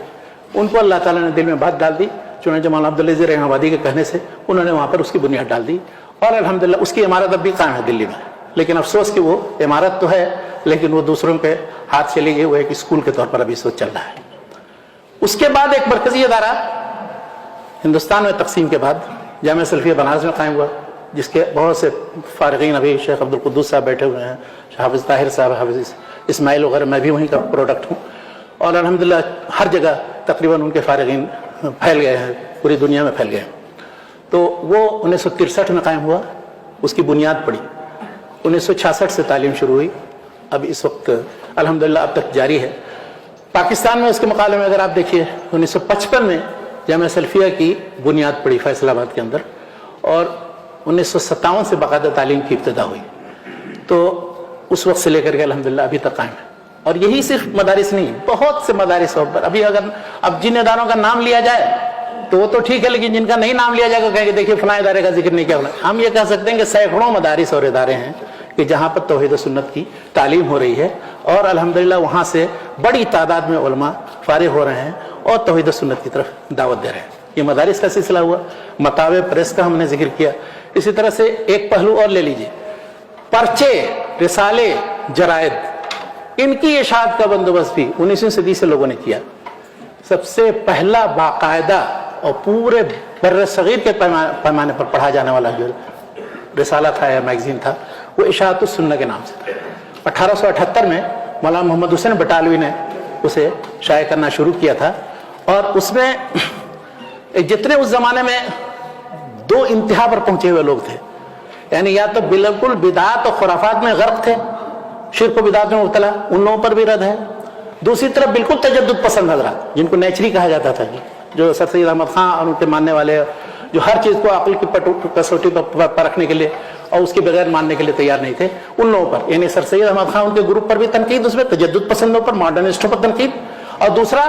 उनको अल्लाह ताला ने दिल में बात डाल दी। चुनांचे मौलाना अब्दुल अज़ीज़ रहमाबादी के कहने से उन्होंने वहाँ पर उसकी बुनियाद डाल दी, और अल्हम्दुलिल्लाह उसकी इमारत अब भी कायम है दिल्ली में। लेकिन अफसोस कि वो इमारत तो है, लेकिन वो दूसरों के हाथ चली गई। वो एक स्कूल के तौर पर अभी सोच चल रहा है। उसके बाद एक मरकजी अदारा हिंदुस्तान में तकसीम के बाद जामिया सलफिया बनारस में कायम हुआ, जिसके बहुत से फारिगीन अभी शेख अब्दुल कुद्दूस साहब बैठे हुए हैं, हाफिज़ ताहिर साहब, हाफिज़ इस्माइल वगैरह, मैं भी वहीं का प्रोडक्ट हूँ। और अल्हम्दुलिल्लाह हर जगह तकरीबन उनके फारिगीन फैल गए हैं, पूरी दुनिया में फैल गए हैं। तो वो 1963 में कायम हुआ, उसकी बुनियाद पड़ी। 1966 से तालीम शुरू हुई, अब इस वक्त अल्हम्दुलिल्लाह अब तक जारी है। पाकिस्तान में उसके मुकाबले में अगर आप देखिए 1955 में जामिया सलफिया की बुनियाद पड़ी फैसलाबाद के अंदर, और 1957 से बाकायदा तालीम की इब्तिदा हुई। तो उस वक्त से लेकर के अल्हम्दुलिल्लाह अभी तक कायम है। और यही सिर्फ मदारिस नहीं, बहुत से मदारिस पर अभी अगर अब जिन इदारों का नाम लिया जाए तो वो तो ठीक है, लेकिन जिनका नहीं नाम लिया जाएगा कहेंगे देखिए फलां इदारे का जिक्र नहीं किया। हम ये कह सकते हैं कि सैकड़ों मदारिस और इदारे हैं कि जहाँ पर तौहीद सुन्नत की तालीम हो रही है, और अल्हम्दुलिल्लाह वहाँ से बड़ी तादाद में उलमा फारिग हो रहे हैं और तौहीद सुन्नत की तरफ दावत दे रहे हैं। ये मदारिस का सिलसिला हुआ। मतावे प्रेस का हमने जिक्र किया। इसी तरह से एक पहलू और ले लीजिए, पर्चे, रिसाले, जरायद, इनकी इशाअत का बंदोबस्त भी 19वीं सदी से लोगों ने किया। सबसे पहला बाकायदा और पूरे बर्र सगीर के पैमाने पर पढ़ा जाने वाला जो रिसाला था या मैगजीन था, वो इशाअत सुन्नह के नाम से था। 1878 में मौलाना मोहम्मद हुसैन बटालवी ने उसे शाये करना शुरू किया था, और उसमें जितने उस जमाने में दो इंतहा पर पहुंचे हुए लोग थे, यानी या तो बिल्कुल बिदात और खुराफात में गर्क थे, शिर्क व बिदात में मुब्तला, उन लोगों पर भी रद्द है, दूसरी तरफ बिल्कुल तजद्दुद पसंद हजरात, जिनको नेचरी कहा जाता था, जो सर सैयद अहमद खां और उनके मानने वाले, जो हर चीज़ को अक्ल की कसौटी पर परखने के लिए और उसके बगैर मानने के लिए तैयार नहीं थे, उन लोगों पर, यानी सर सैयद अहमद खां उनके ग्रुप पर भी तनकीद, उसमें तजद्दुद पसंदों पर, मॉडर्निस्टों पर तनकीद, और दूसरा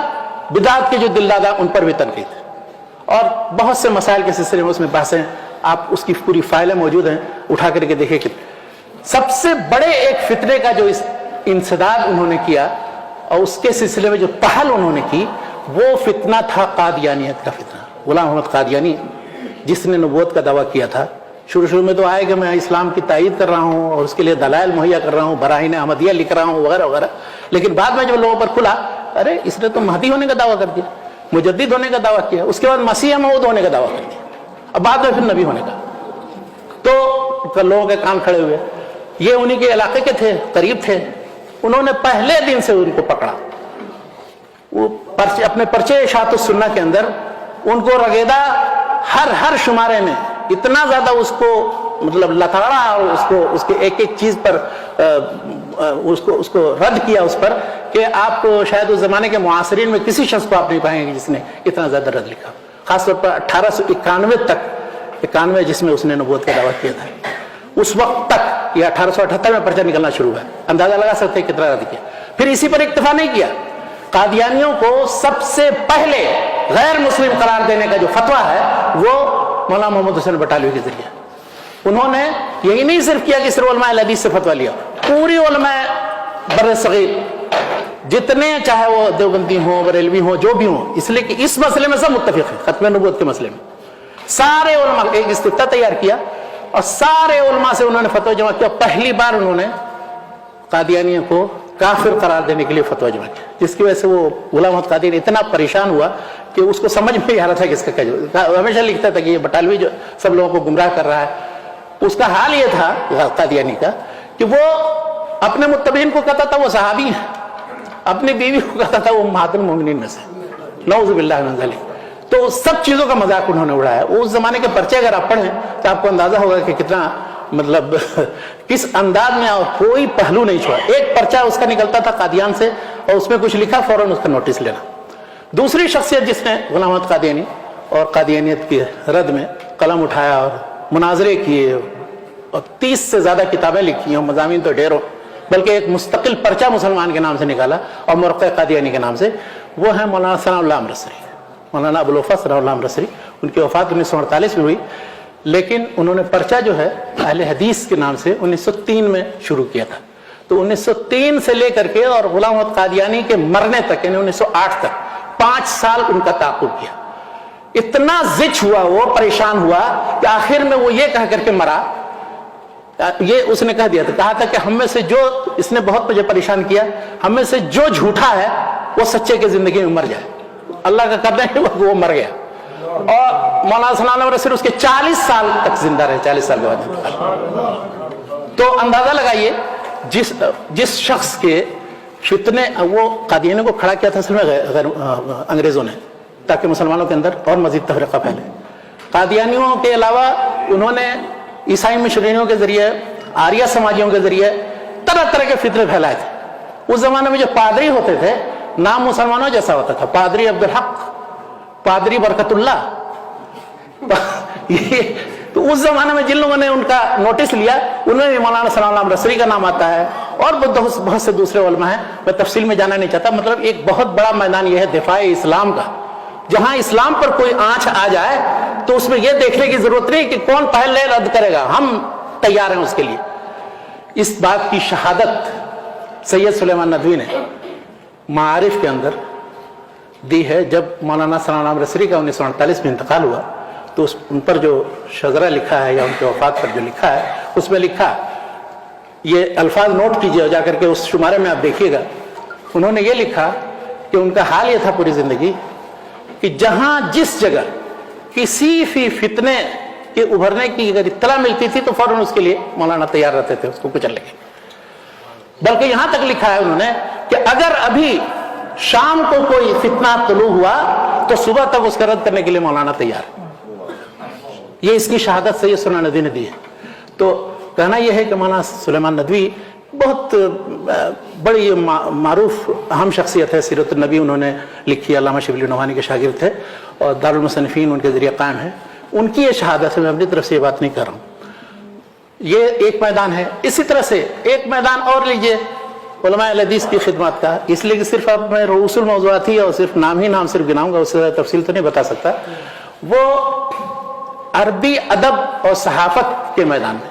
बिदात के जो दिलदादा उन पर भी तनकीद, और बहुत से मसाइल के सिलसिले में उसमें बहसें, आप उसकी पूरी फाइलें मौजूद हैं, उठा करके देखिए कि सबसे बड़े एक फितने का जो इंसदाद उन्होंने किया और उसके सिलसिले में जो पहल उन्होंने की, वो फितना था कादियानियत का फितना। गुलाम अहमद कादियानी, जिसने नबूवत का दावा किया था, शुरू में तो आए कि मैं इस्लाम की तायीद कर रहा हूँ और उसके लिए दलाइल मुहैया कर रहा हूँ, बराहीन अहमदिया लिख रहा हूँ वगैरह वगैरह, लेकिन बाद में जब लोगों पर खुला, अरे इसने तो महदी होने का दावा कर दिया, मुजद्दिद होने का दावा किया, उसके बाद मसीह मऊद होने का दावा कर दिया, अब बाद में फिर नबी होने का। तो लोगों के कान खड़े हुए। ये उन्हीं के इलाके के थे, करीब थे, उन्होंने पहले दिन से उनको पकड़ा, वो अपने पर्चे इशाअतुस सुन्ना के अंदर उनको रगेदा, हर शुमारे में इतना ज्यादा उसको मतलब लताड़ा और उसको उसके एक एक चीज पर उसको रद्द किया उस पर, कि आप शायद उस जमाने के मुआसरीन में किसी शख्स को आप नहीं पाएंगे जिसने इतना ज्यादा रद्द लिखा, खासतौर पर 1891 तक, 91 जिसमें उसने नबूवत का दावा किया था, उस वक्त तक, या 1878 में पर्चा निकलना शुरू हुआ, अंदाजा लगा सकते कितना रद्द किया। फिर इसी पर इक्तफा नहीं किया, कादियानियों को सबसे पहले गैर मुस्लिम करार देने का जो फतवा है वो मौलाना मोहम्मद हुसैन बटालवी के जरिए, उन्होंने यही नहीं सिर्फ किया कि सिर्फ उलमा अहले हदीस से फतवा लिया, पूरी उलमा बर्र सगीर जितने, चाहे वो देवबंदी हो, बरेलवी हो, जो भी हो, इसलिए कि इस मसले में सब मुत्तफिक है, खत्म नबूवत के मसले में सारे उलमा, एक इस्तिफ्ता तैयार किया और सारे उलमा से उन्होंने फतवा जमा किया। पहली बार उन्होंने कादियानियों को काफिर करार देने के लिए फतवा जमा किया, जिसकी वजह से वो गुलाम अहमद कादियानी इतना परेशान हुआ कि उसको समझ में नहीं आ रहा था कि इसका क्या जवाब। हमेशा लिखता था कि ये बटालवी जो सब लोगों को गुमराह कर रहा है। उसका हाल ये था कादियानी का कि वो अपने मुत्तबीन को कहता था वो सहाबी है, अपनी बीवी को कहता था वो उम्महातुल मोमिनीन में से, नऊज़ु बिल्लाहि मिन ज़ालिक। तो सब चीजों का मजाक उन्होंने उड़ाया। उस जमाने के पर्चे अगर आप पढ़ें तो आपको अंदाजा होगा कि कितना मतलब किस अंदाज में, और कोई पहलू नहीं छोड़ा। एक पर्चा उसका निकलता था कादियान से और उसमें कुछ लिखा, फौरन उसका नोटिस लेना। दूसरी शख्सियत जिसने गुलाम अहमद कादियानी और कादियानियत की रद्द में कलम उठाया और मुनाजरे किए और 30 से ज्यादा किताबें लिखी हैं, मज़ामीन तो ढेरों, बल्कि एक मुस्तकिल पर्चा मुसलमान के नाम से निकाला और मुरक़्क़े कादियानी के नाम से, वो है मौलाना सनाउल्लाह अमरसरी, मौलाना अबुल वफ़ा सनाउल्लाह अमरसरी। उनकी वफ़ात 1948 में हुई, लेकिन उन्होंने पर्चा जो है अहले हदीस के नाम से 1903 में शुरू किया था। तो 1903 से लेकर के और गुलाम अहमद कादियानी के मरने तक, यानी 1908 तक 5 साल उनका ताक़ुब किया। इतना जिच हुआ, वो परेशान हुआ कि आखिर में वो ये कह करके मरा, ये उसने कह दिया था, कहा था कि हम में से जो, इसने बहुत मुझे परेशान किया, हम में से जो झूठा है वो सच्चे की जिंदगी में मर जाए। अल्लाह का करना है वो मर गया। और मौलाना सनाउल्लाह अमरसरी उसके 40 साल तक जिंदा रहे, 40 साल के बाद। तो अंदाजा लगाइए जिस शख्स के फितने, वो कादियानी को खड़ा किया था असल में अंग्रेजों ने, ताकि मुसलमानों के अंदर और मजीद तफरीका फैले। कादियानियों के अलावा उन्होंने ईसाई मिशनरियों के जरिए, आर्या समाजियों के जरिए तरह तरह के फितने फैलाए थे। उस जमाने में जो पादरी होते थे, नाम मुसलमानों जैसा होता था, पादरी अब्दुल हक, पादरी बरकतुल्लाह। तो उस जमाने में जिन लोगों ने उनका नोटिस लिया, उन्होंने मौलाना सनाउल्लाह अमरसरी का नाम आता है और बहुत से दूसरे उलमा हैं। मैं तफसील में जाना नहीं चाहता। मतलब एक बहुत बड़ा मैदान यह है दिफाए इस्लाम का, जहां इस्लाम पर कोई आंच आ जाए तो उसमें यह देखने की जरूरत नहीं कि कौन पहले रद्द करेगा, हम तैयार हैं उसके लिए। इस बात की शहादत सैयद सुलेमान नदवी ने मारिफ के अंदर दी है। जब मौलाना सनाउल्लाह अमरसरी का 1948 में इंतकाल हुआ तो उन पर जो शजरा लिखा है या उनके वफात पर जो लिखा है, उसमें लिखा, ये अल्फाज नोट कीजिए, जाकर के उस शुमारे में आप देखिएगा। उन्होंने ये लिखा कि उनका हाल ये था पूरी जिंदगी कि जहां जिस जगह किसी भी फितने के उभरने की अगर इत्तला मिलती थी तो फौरन उसके लिए मौलाना तैयार रहते थे उसको कुचलने के। बल्कि यहां तक लिखा है उन्होंने कि अगर अभी शाम को कोई फितना तुलू हुआ तो सुबह तक उसका रद्द करने के लिए मौलाना तैयार। ये इसकी शहादत सैयद सुलेमान नदवी ने दी है। तो कहना यह है कि मौलाना सुलेमान नदवी بہت بڑی معروف اہم شخصیت ہے سیرت النبی، انہوں نے لکھی، علامہ شبلی نعمانی کے شاگرد تھے اور دارالمصنفین ان کے ذریعے قائم ہے. ان کی یہ شہادت ہے، میں اپنی طرف سے یہ بات نہیں کر رہا ہوں. یہ ایک میدان ہے. اسی طرح سے ایک میدان اور لیجئے علماء الحدیث کی خدمات کا، اس لیے کہ صرف اب میں رؤوس الموضوعات ہی اور صرف نام صرف گناؤں گا، اس سے زیادہ تفصیل تو نہیں بتا سکتا. وہ عربی ادب اور صحافت کے میدان میں،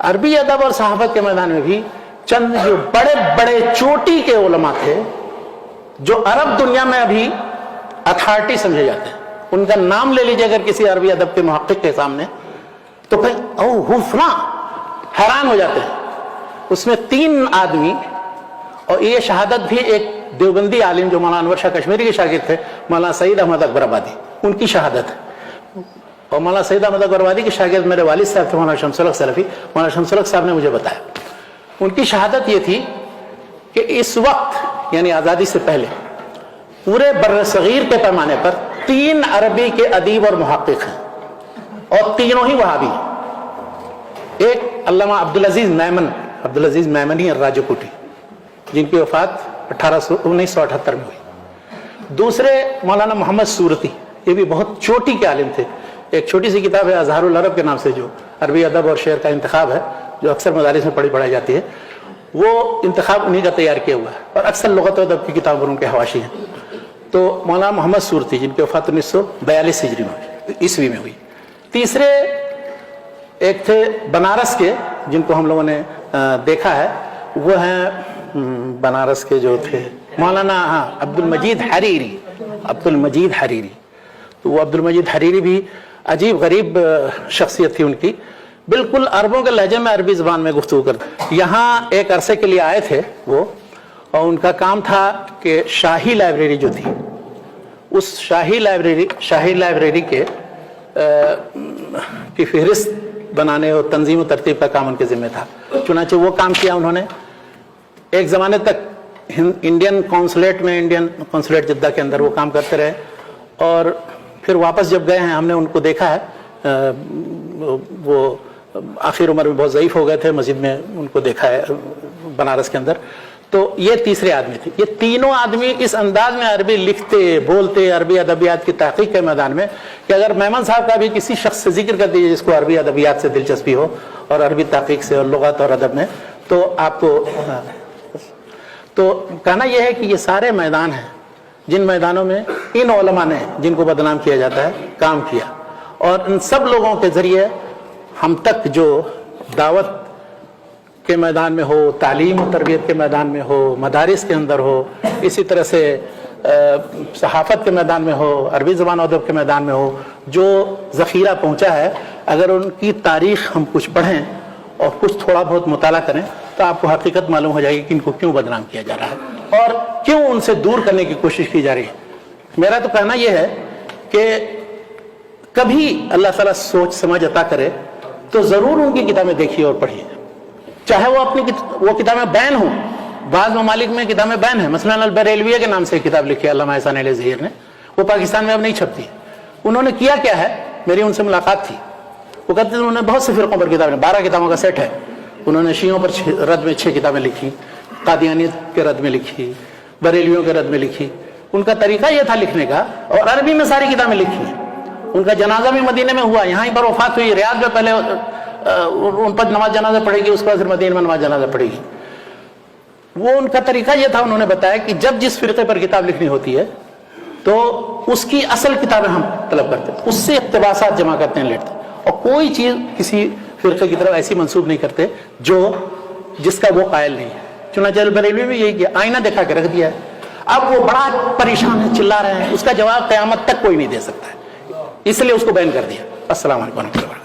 عربی ادب اور صحافت کے میدان میں بھی چند جو بڑے بڑے چوٹی کے علماء تھے جو عرب دنیا میں ابھی اتھارٹی سمجھے جاتے ہیں، ان کا نام لے لیجیے اگر کسی عربی ادب کے محقق کے سامنے تو کہ فلاں حیران ہو جاتے ہیں. اس میں 3 آدمی، اور یہ شہادت بھی ایک دیوبندی عالم جو مولانا انور شاہ کشمیری کے شاگرد تھے، مولانا سعید احمد اکبر آبادی، ان کی شہادت ہے. اور مولانا سعید احمد اکبر آبادی کے شاگرد میرے والد صاحب تھے مولانا شمس الحق سلفی. مولانا شمس الحق صاحب نے مجھے بتایا ان کی شہادت یہ تھی کہ اس وقت یعنی آزادی سے پہلے پورے بر صغیر کے پیمانے پر 3 عربی کے ادیب اور محقق ہیں، اور تینوں ہی وہابی ہیں. ایک علامہ عبدالعزیز میمنی الراجپوتی، جن کی وفات 1978 میں ہوئی. دوسرے مولانا محمد صورتی، یہ بھی بہت چوٹی کے عالم تھے. ایک چھوٹی سی کتاب ہے اظہار العرب کے نام سے، جو عربی ادب اور شعر کا انتخاب ہے، جو اکثر مدارس میں پڑھائی جاتی ہے. وہ انتخاب انہی کا تیار کیا ہوا ہے، اور اکثر لغت و ادب کی کتاب پر ان کے حواشی ہیں. تو مولانا محمد صورتی، جن کی وفات 1942 ہجری میں عیسوی میں ہوئی. تیسرے ایک تھے بنارس کے، جن کو ہم لوگوں نے دیکھا ہے، وہ ہیں بنارس کے جو تھے مولانا عبد المجید حریری. تو وہ عبد المجید حریری بھی عجیب غریب شخصیت تھی ان کی، بالکل عربوں کے لہجے میں عربی زبان میں گفتگو کرتے. یہاں ایک عرصے کے لیے آئے تھے وہ، اور ان کا کام تھا کہ شاہی لائبریری جو تھی، اس شاہی لائبریری کی فہرست بنانے اور تنظیم و ترتیب کا کام ان کے ذمہ تھا. چنانچہ وہ کام کیا انہوں نے. ایک زمانے تک انڈین قونصلیٹ جدہ کے اندر وہ کام کرتے رہے، اور پھر واپس جب گئے ہیں ہم نے ان کو دیکھا ہے، وہ آخر عمر میں بہت ضعیف ہو گئے تھے، مسجد میں ان کو دیکھا ہے بنارس کے اندر. تو یہ تیسرے آدمی تھے. یہ تینوں آدمی اس انداز میں عربی لکھتے بولتے عربی ادبیات کی تحقیق کے میدان میں کہ اگر میمن صاحب کا بھی کسی شخص سے ذکر کر دیجیے جس کو عربی ادبیات سے دلچسپی ہو اور عربی تحقیق سے اور لغت اور ادب میں، تو آپ کو تو کہنا یہ ہے کہ یہ سارے میدان ہیں جن میدانوں میں ان علماء نے، جن کو بدنام کیا جاتا ہے، کام کیا. اور ان سب لوگوں کے ذریعے ہم تک جو دعوت کے میدان میں ہو، تعلیم و تربیت کے میدان میں ہو، مدارس کے اندر ہو، اسی طرح سے صحافت کے میدان میں ہو، عربی زبان و ادب کے میدان میں ہو، جو ذخیرہ پہنچا ہے، اگر ان کی تاریخ ہم کچھ پڑھیں اور کچھ تھوڑا بہت مطالعہ کریں تو آپ کو حقیقت معلوم ہو جائے گی کہ ان کو کیوں بدنام کیا جا رہا ہے اور کیوں ان سے دور کرنے کی کوشش کی جا رہی ہے. میرا تو کہنا یہ ہے کہ کبھی اللہ تعالیٰ سوچ سمجھ عطا کرے تو ضرور ان کی کتابیں دیکھیے اور پڑھیے، چاہے وہ کتابیں بین ہوں. بعض ممالک میں کتابیں بین ہیں، مثلا البریلویہ کے نام سے کتاب لکھی ہے علامہ احسان علی ظہیر نے، وہ پاکستان میں اب نہیں چھپتی. انہوں نے کیا ہے، میری ان سے ملاقات تھی، وہ کہتے ہیں انہوں نے بہت سے فرقوں پر کتابیں، 12 کتابوں کا سیٹ ہے. انہوں نے شیعوں پر رد میں 6 کتابیں لکھی، قادیانیت کے رد میں لکھی، بریلویوں کے رد میں لکھی. ان کا طریقہ یہ تھا لکھنے کا، اور عربی میں ساری کتابیں لکھی ہیں. ان کا جنازہ بھی مدینے میں ہوا، یہاں پر وفات ہوئی. ریاض میں پہلے ان پر نماز جنازہ پڑھے گی، اس کے بعد پھر مدینے میں نماز جنازہ پڑھے گی. وہ ان کا طریقہ یہ تھا، انہوں نے بتایا کہ جب جس فرقے پر کتاب لکھنی ہوتی ہے تو اس کی اصل کتابیں ہم طلب کرتے ہیں، اس سے اقتباسات جمع کرتے ہیں، لیٹتے ہیں، اور کوئی چیز کسی فرقے کی طرف ایسی منسوب نہیں کرتے جس کا وہ قائل نہیں ہے. چنانچہ البریلوی میں یہی کیا، آئینہ دکھا کے رکھ دیا ہے. اب وہ بڑا پریشان ہے، چلا رہے ہیں، اس کا جواب قیامت تک کوئی نہیں دے سکتا ہے، اس لیے اس کو بین کر دیا. السلام علیکم ورحمۃ اللہ.